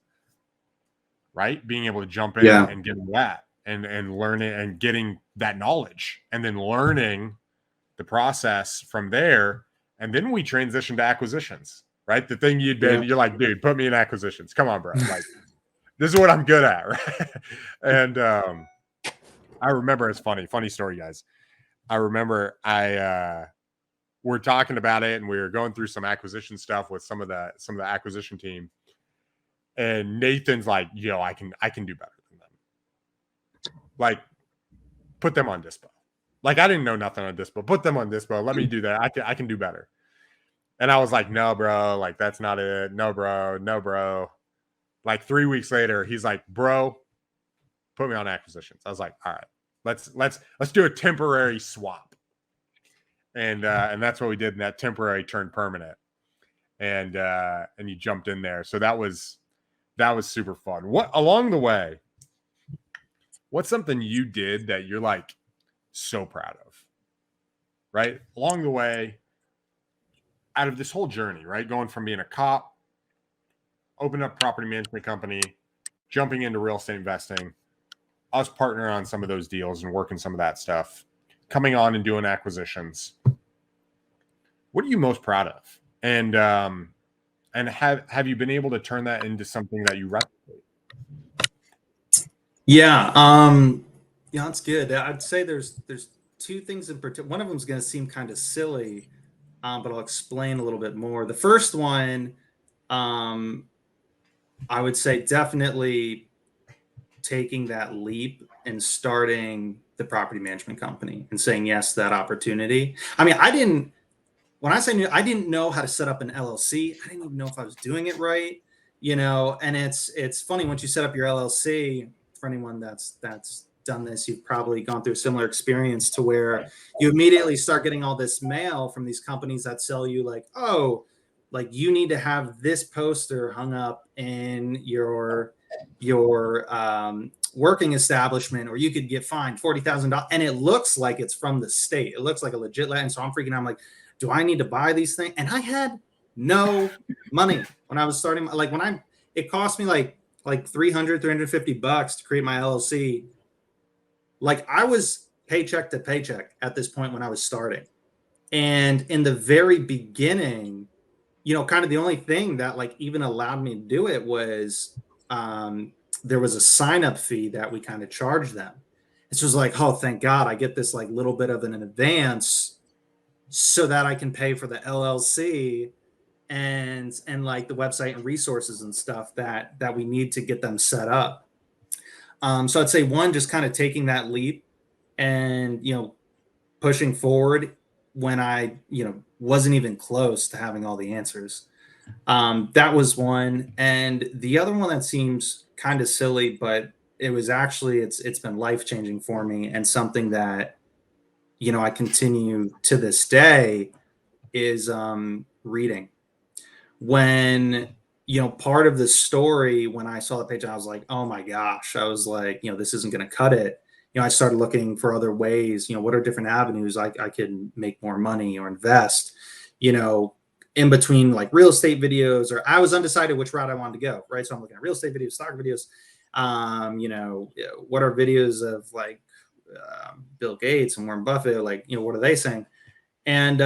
right? Being able to jump in and get that and learn it and getting that knowledge and then learning the process from there. And then we transitioned to acquisitions, right? The thing you'd been, you're like, dude, put me in acquisitions. Come on, bro. Like, this is what I'm good at, right? And I remember, it's funny story, guys. I remember we're talking about it and we were going through some acquisition stuff with some of the acquisition team. And Nathan's like, yo, I can do better than them. Like, put them on dispo. Like, I didn't know nothing on dispo. Put them on dispo. Let me do that. I can do better. And I was like, no, bro. Like, that's not it. No, bro. No, bro. Like 3 weeks later, he's like, bro, put me on acquisitions. I was like, all right, let's do a temporary swap. And that's what we did. And that temporary turned permanent. And you jumped in there. So that was super fun. What along the way, what's something you did that you're like so proud of, right? Along the way, out of this whole journey, right? Going from being a cop, opening up a property management company, jumping into real estate investing, us partnering on some of those deals and working some of that stuff, coming on and doing acquisitions. What are you most proud of? And have you been able to turn that into something that you replicate? Yeah, that's good. I'd say there's two things in particular. One of them is going to seem kind of silly, but I'll explain a little bit more. The first one, I would say definitely taking that leap and starting the property management company and saying yes to that opportunity. I mean, when I say new, I didn't know how to set up an LLC. I didn't even know if I was doing it right, and it's funny once you set up your LLC. For anyone that's done this, you've probably gone through a similar experience to where you immediately start getting all this mail from these companies that sell you like, oh, like you need to have this poster hung up in your working establishment, or you could get fined $40,000, and it looks like it's from the state. It looks like a legit land. So I'm freaking out. I'm like, do I need to buy these things? And I had no money when I was starting. Like it cost me like $350 to create my LLC. Like I was paycheck to paycheck at this point when I was starting. And in the very beginning, kind of the only thing that like even allowed me to do it was there was a sign-up fee that we kind of charged them. It was like, oh, thank God I get this like little bit of an advance so that I can pay for the LLC and like the website and resources and stuff that we need to get them set up. So I'd say one, just kind of taking that leap and, pushing forward when I, wasn't even close to having all the answers. That was one. And the other one that seems kind of silly, but it was actually, it's been life-changing for me, and something that, I continue to this day is reading. When, part of the story, when I saw the page, I was like, oh my gosh, I was like, this isn't going to cut it. I started looking for other ways, what are different avenues I could make more money or invest, in between like real estate videos, or I was undecided which route I wanted to go. Right. So I'm looking at real estate videos, stock videos, what are videos of like Bill Gates and Warren Buffett, like, what are they saying? And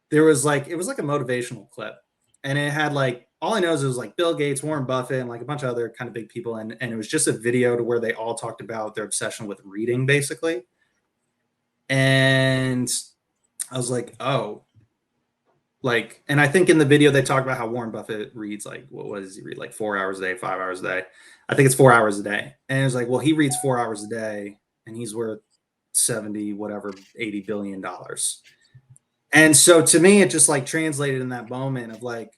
it was like a motivational clip, and it had like, all I know is it was like Bill Gates, Warren Buffett, and like a bunch of other kind of big people. And it was just a video to where they all talked about their obsession with reading, basically. And I was like, oh, Like, and I think in the video they talk about how Warren Buffett reads like, what does he read? Like 4 hours a day, 5 hours a day. I think it's 4 hours a day. And it's like, well, he reads 4 hours a day and he's worth 70, whatever, $80 billion. And so to me, it just like translated in that moment of like,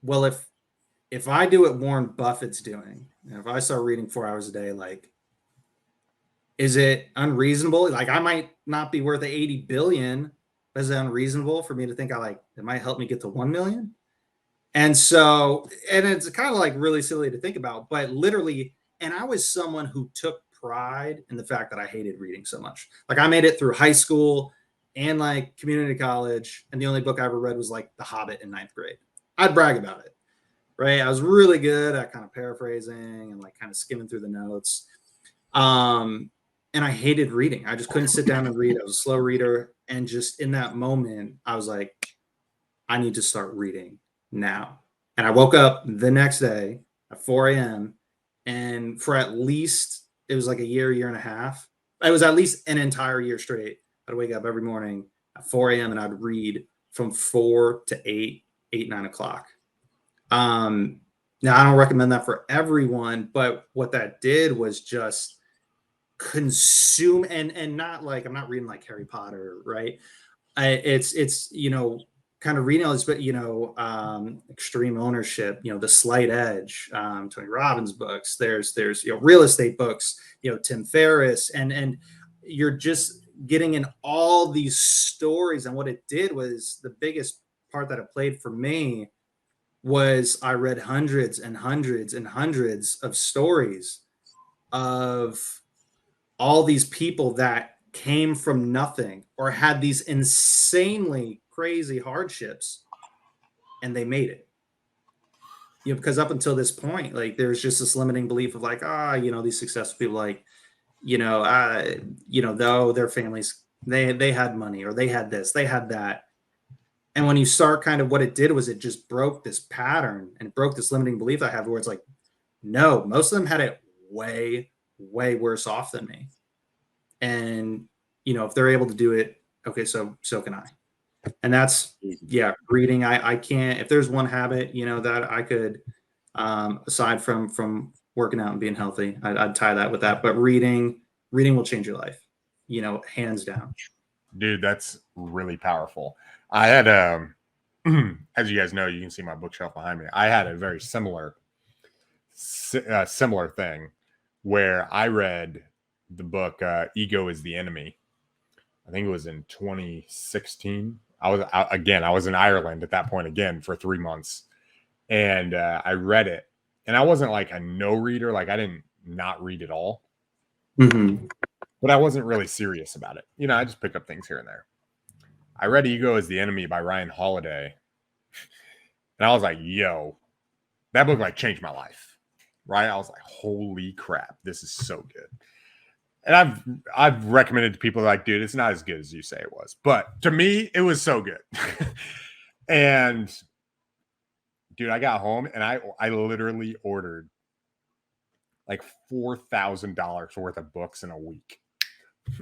well, if I do what Warren Buffett's doing, and if I start reading 4 hours a day, like, is it unreasonable? Like, I might not be worth 80 billion. Is it unreasonable for me to think it might help me get to 1 million? And so, and it's kind of like really silly to think about, but literally, and I was someone who took pride in the fact that I hated reading so much. Like, I made it through high school and like community college, and the only book I ever read was like The Hobbit in ninth grade. I'd brag about it, right? I was really good at kind of paraphrasing and like kind of skimming through the notes. And I hated reading. I just couldn't sit down and read. I was a slow reader. And just in that moment, I was like, I need to start reading now. And I woke up the next day at 4 a.m. And for at least, it was like a year and a half. It was at least an entire year straight. I'd wake up every morning at 4 a.m. and I'd read from 4 to 8, 9 o'clock. Now, I don't recommend that for everyone, but what that did was just consume and not like, I'm not reading like Harry Potter, right? It's kind of reading all this, but Extreme Ownership, The Slight Edge, Tony Robbins books. There's real estate books, Tim Ferriss, and you're just getting in all these stories. And what it did was, the biggest part that it played for me was I read hundreds and hundreds and hundreds of stories of all these people that came from nothing or had these insanely crazy hardships and they made it. Because up until this point, like, there's just this limiting belief of like, these successful people, like, though their families, they had money, or they had this, they had that. And when you start, kind of what it did was it just broke this pattern and broke this limiting belief I have, where it's like, no, most of them had it way, way worse off than me. And, if they're able to do it, okay, so can I. And that's, reading. I can't, if there's one habit, that I could, aside from working out and being healthy, I'd tie that with that. But reading will change your life, hands down. Dude, that's really powerful. I had, as you guys know, you can see my bookshelf behind me. I had a very similar thing where I read the book Ego is the Enemy. I think it was in 2016. I was in Ireland at that point again for 3 months. And I read it. And I wasn't like a no reader. Like, I didn't not read at all. Mm-hmm. But I wasn't really serious about it. I just pick up things here and there. I read Ego is the Enemy by Ryan Holiday. And I was like, yo, that book like changed my life. Right? I was like, holy crap, this is so good. And I've recommended to people like, dude, it's not as good as you say it was. But to me, it was so good. And dude, I got home and I literally ordered like $4,000 worth of books in a week.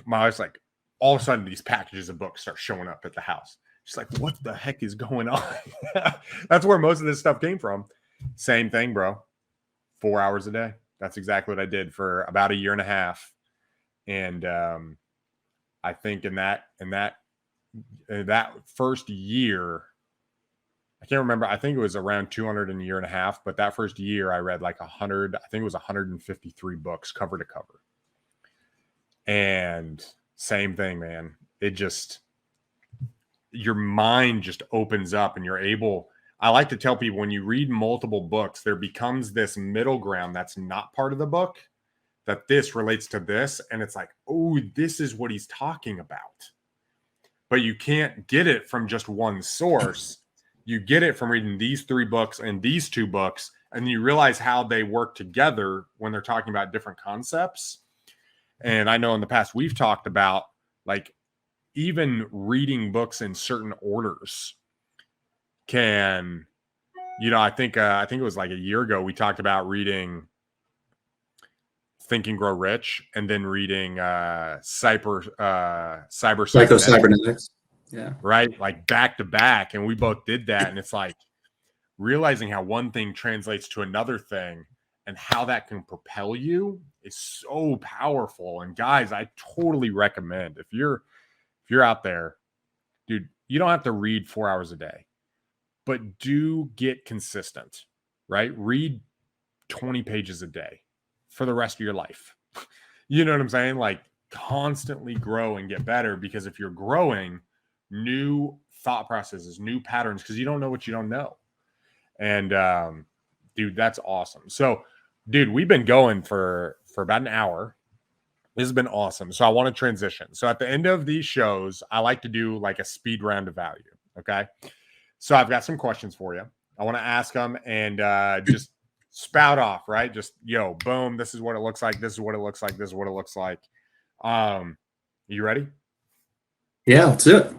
My wife's like, all of a sudden these packages of books start showing up at the house. She's like, what the heck is going on? That's where most of this stuff came from. Same thing, bro. 4 hours a day. That's exactly what I did for about a year and a half. And I think in that first year, I can't remember. I think it was around 200 in a year and a half. But that first year, I read like 100. I think it was 153 books cover to cover. And same thing, man. It just, your mind just opens up, and you're able. I like to tell people, when you read multiple books, there becomes this middle ground that's not part of the book, that this relates to this. And it's like, oh, this is what he's talking about. But you can't get it from just one source. You get it from reading these 3 books and these 2 books, and you realize how they work together when they're talking about different concepts. And I know in the past we've talked about, like, even reading books in certain orders can, I think it was like a year ago, we talked about reading Think and Grow Rich, and then reading Cybernetics. Yeah. right? Like back to back. And we both did that. And it's like realizing how one thing translates to another thing and how that can propel you is so powerful. And guys, I totally recommend if you're out there, dude, you don't have to read 4 hours a day, but do get consistent, right? Read 20 pages a day for the rest of your life. You know what I'm saying? Like constantly grow and get better, because if you're growing, new thought processes, new patterns, because you don't know what you don't know. And dude, that's awesome. So, dude, we've been going for about an hour. This has been awesome. So I want to transition. So at the end of these shows, I like to do like a speed round of value. Okay. So I've got some questions for you. I want to ask them and just spout off, right? Just, yo, boom, this is what it looks like. This is what it looks like. This is what it looks like. You ready? Yeah, let's do it.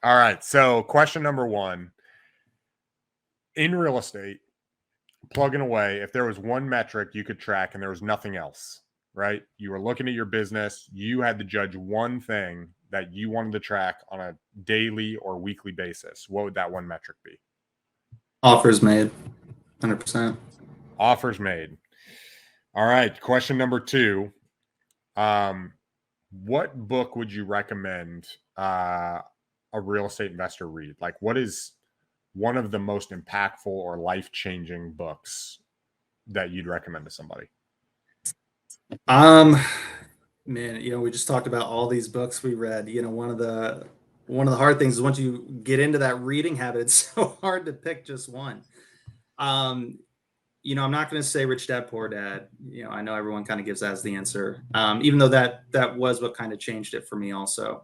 All right. So question number one, in real estate, plugging away, if there was one metric you could track and there was nothing else, right? You were looking at your business, you had to judge one thing that you wanted to track on a daily or weekly basis. What would that one metric be? Offers made, 100%. Offers made. All right. Question number two. What book would you recommend a real estate investor read? Like, what is one of the most impactful or life-changing books that you'd recommend to somebody? Man, we just talked about all these books we read. One of the hard things is once you get into that reading habit, it's so hard to pick just one. I'm not going to say Rich Dad Poor Dad. I know everyone kind of gives that as the answer, even though that was what kind of changed it for me also.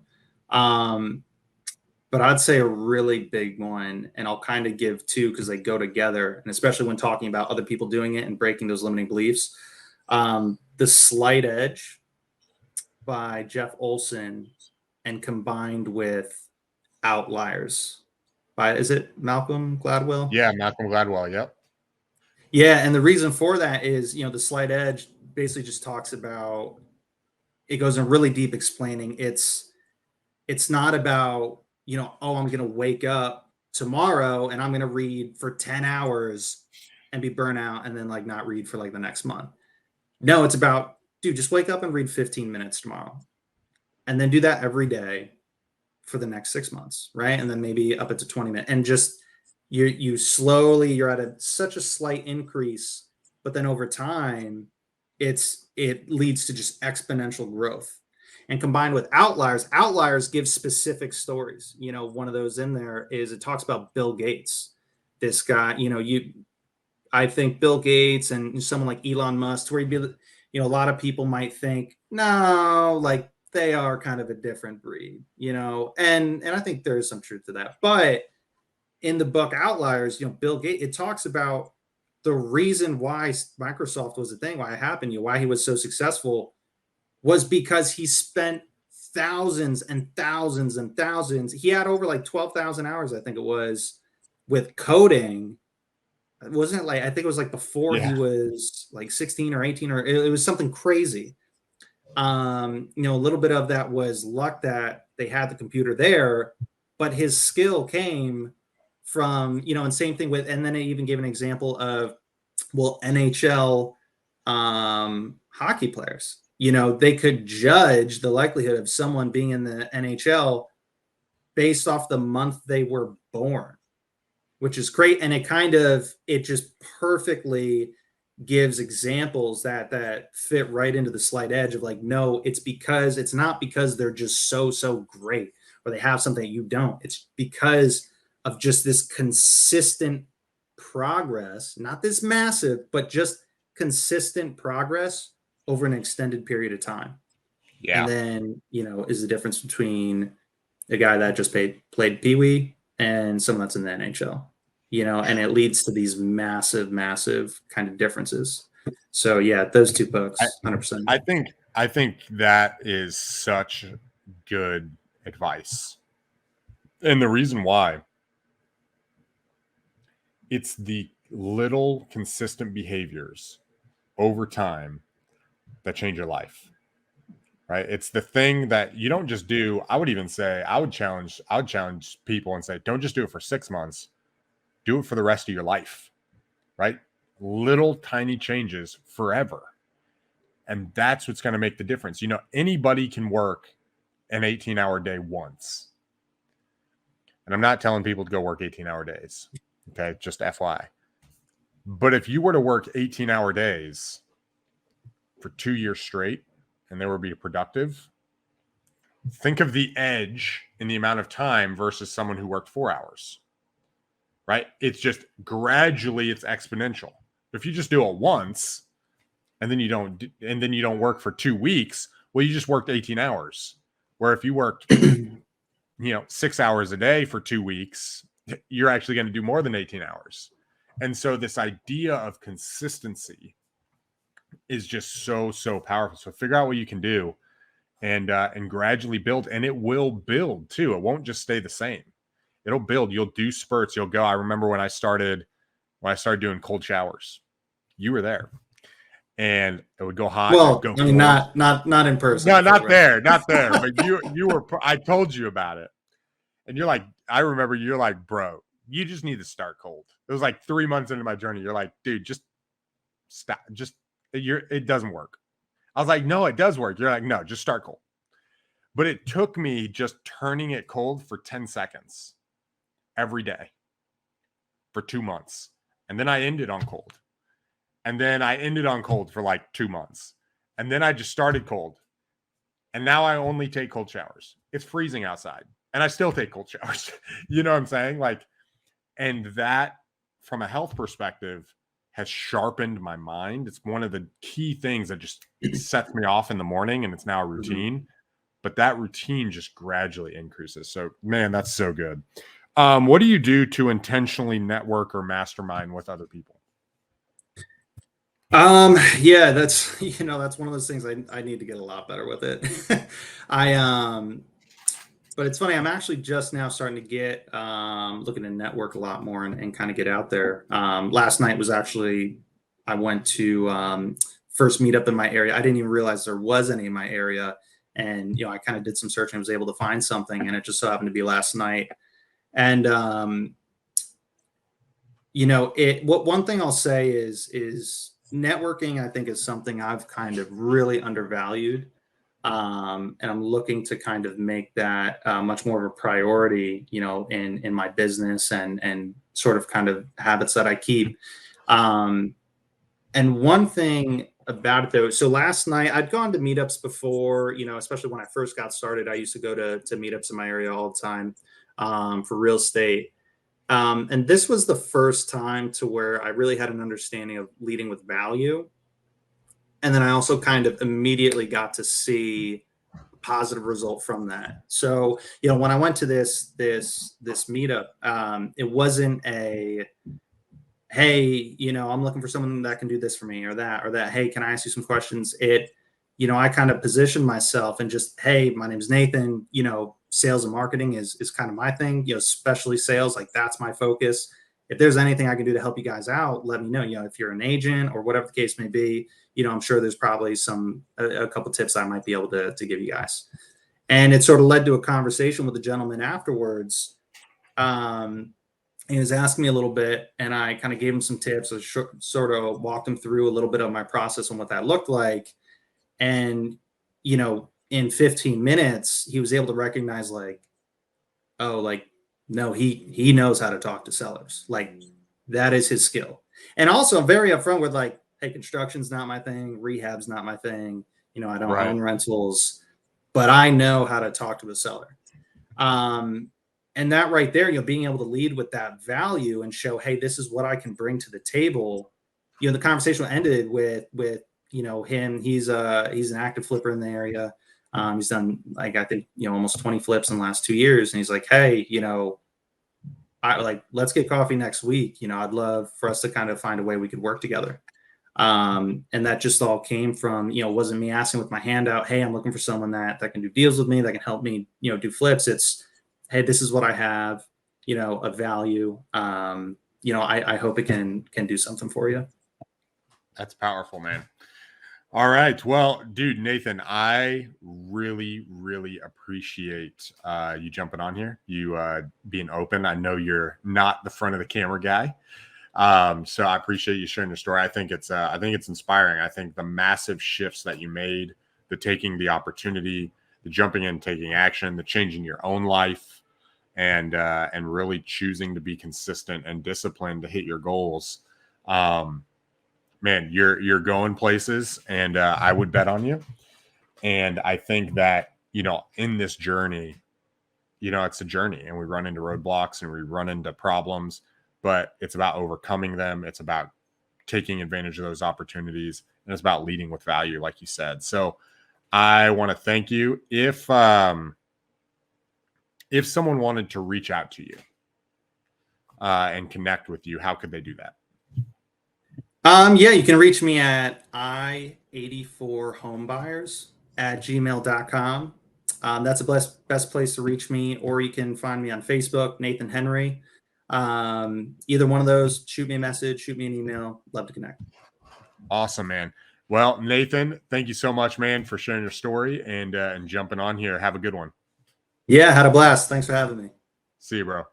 But I'd say a really big one, and I'll kind of give two because they go together, and especially when talking about other people doing it and breaking those limiting beliefs. The Slight Edge by Jeff Olson, and combined with Outliers is it Malcolm Gladwell? Yeah, Malcolm Gladwell. Yep. Yeah, and the reason for that is, the Slight Edge basically just talks about, it goes in really deep explaining it's not about, oh, I'm going to wake up tomorrow and I'm going to read for 10 hours and be burnt out and then like not read for like the next month. No, it's about, dude, just wake up and read 15 minutes tomorrow and then do that every day for the next 6 months, right? And then maybe up it to 20 minutes, and just you slowly, you're at such a slight increase, but then over time it leads to just exponential growth. And combined with Outliers gives specific stories. One of those in there is, it talks about Bill Gates, this guy. I think Bill Gates and someone like Elon Musk, where a lot of people might think, no, like they are kind of a different breed, and I think there's some truth to that. But in the book Outliers, Bill Gates, it talks about the reason why Microsoft was a thing, why it happened, why he was so successful, was because he spent thousands and thousands and thousands. He had over like 12,000 hours, I think it was, with coding. Wasn't it like, I think it was like before he was like 16 or 18, or it was something crazy. A little bit of that was luck that they had the computer there, but his skill came from, and same thing with, and then it even gave an example of, well, NHL hockey players, they could judge the likelihood of someone being in the NHL based off the month they were born, which is great. And it just perfectly gives examples that fit right into the Slight Edge of like, no, it's not because they're just so great or they have something that you don't. It's because of just this consistent progress, not this massive, but just consistent progress over an extended period of time. Yeah. And then, is the difference between a guy that just played Pee-wee and someone that's in the NHL, and it leads to these massive kind of differences. So yeah, those two books, 100%. I think that is such good advice. And the reason why, it's the little consistent behaviors over time that change your life. right? It's the thing that you don't just do. I would even say, I would challenge people and say, don't just do it for 6 months, do it for the rest of your life, right? Little tiny changes forever. And that's what's going to make the difference. You know, anybody can work an 18-hour day once. And I'm not telling people to go work 18-hour days. Okay, just FYI. But if you were to work 18-hour days for 2 years straight and they would be productive, think of the edge in the amount of time versus someone who worked 4 hours, right? It's just gradually, it's exponential. If you just do it once and then you don't work for 2 weeks, well, you just worked 18 hours. Where if you worked, 6 hours a day for 2 weeks, you're actually going to do more than 18 hours. And so this idea of consistency is just so powerful. So figure out what you can do and gradually build, and it will build too. It won't just stay the same. It'll build. You'll do spurts. You'll go. I remember when I started doing cold showers, you were there, and it would go hot. Well, go I mean, not in person. No, not there. But you were. I told you about it, and you're like, I remember you're like, bro, you just need to start cold. It was like 3 months into my journey. You're like, dude, just stop. It doesn't work. I was like, no, it does work. You're like, no, just start cold. But it took me just turning it cold for 10 seconds every day for 2 months. And then I ended on cold. And then I ended on cold for like 2 months. And then I just started cold. And now I only take cold showers. It's freezing outside. And I still take cold showers. You know what I'm saying? And that, from a health perspective, has sharpened my mind. It's one of the key things that just sets me off in the morning, and it's now a routine. Mm-hmm. But that routine just gradually increases. So, man, that's so good. What do you do to intentionally network or mastermind with other people? Yeah, that's one of those things I need to get a lot better with it. But it's funny, I'm actually just now starting to get looking to network a lot more and kind of get out there. Last night was actually, I went to first meetup in my area. I didn't even realize there was any in my area. And, I kind of did some searching, was able to find something, and it just so happened to be last night. And, one thing I'll say is networking, I think, is something I've kind of really undervalued. And I'm looking to kind of make that much more of a priority, in my business and sort of kind of habits that I keep. And one thing about it, though, so last night I'd gone to meetups before, especially when I first got started. I used to go to meetups in my area all the time for real estate. And this was the first time to where I really had an understanding of leading with value. And then I also kind of immediately got to see a positive result from that. So, when I went to this meetup, it wasn't a, hey, I'm looking for someone that can do this for me or that, hey, can I ask you some questions? I kind of positioned myself and just, hey, my name's Nathan, sales and marketing is kind of my thing, especially sales, like that's my focus. If there's anything I can do to help you guys out, let me know. If you're an agent or whatever the case may be, I'm sure there's probably a couple tips I might be able to give you guys. And it sort of led to a conversation with the gentleman afterwards. He was asking me a little bit, and I kind of gave him some tips. I sort of walked him through a little bit of my process and what that looked like. And, in 15 minutes, he was able to recognize no, he knows how to talk to sellers. Like, that is his skill. And also, I'm very upfront with hey, construction's not my thing. Rehab's not my thing. I don't own rentals, but I know how to talk to a seller. And that right there, being able to lead with that value and show, hey, this is what I can bring to the table. The conversation ended with him. He's an active flipper in the area. He's done I think almost 20 flips in the last 2 years, and he's like, hey, let's get coffee next week. I'd love for us to kind of find a way we could work together. And that just all came from, wasn't me asking with my hand out, hey, I'm looking for someone that can do deals with me, that can help me, do flips. It's, hey, this is what I have, of value. I hope it can do something for you. That's powerful, man. All right. Well, dude, Nathan, I really, really appreciate you jumping on here, you being open. I know you're not the front of the camera guy. So I appreciate you sharing your story. I think it's inspiring. I think the massive shifts that you made, the taking the opportunity, the jumping in, taking action, the changing your own life, and really choosing to be consistent and disciplined to hit your goals. Man, you're going places, and I would bet on you. And I think that, in this journey, it's a journey, and we run into roadblocks and we run into problems, but it's about overcoming them. It's about taking advantage of those opportunities, and it's about leading with value, like you said. So I want to thank you. If someone wanted to reach out to you and connect with you, how could they do that? Yeah, you can reach me at i84homebuyers@gmail.com. That's the best place to reach me, or you can find me on Facebook, Nathan Henry. Either one of those, shoot me a message, shoot me an email. Love to connect. Awesome, man. Well, Nathan, thank you so much, man, for sharing your story and jumping on here. Have a good one. Yeah, had a blast. Thanks for having me. See you, bro.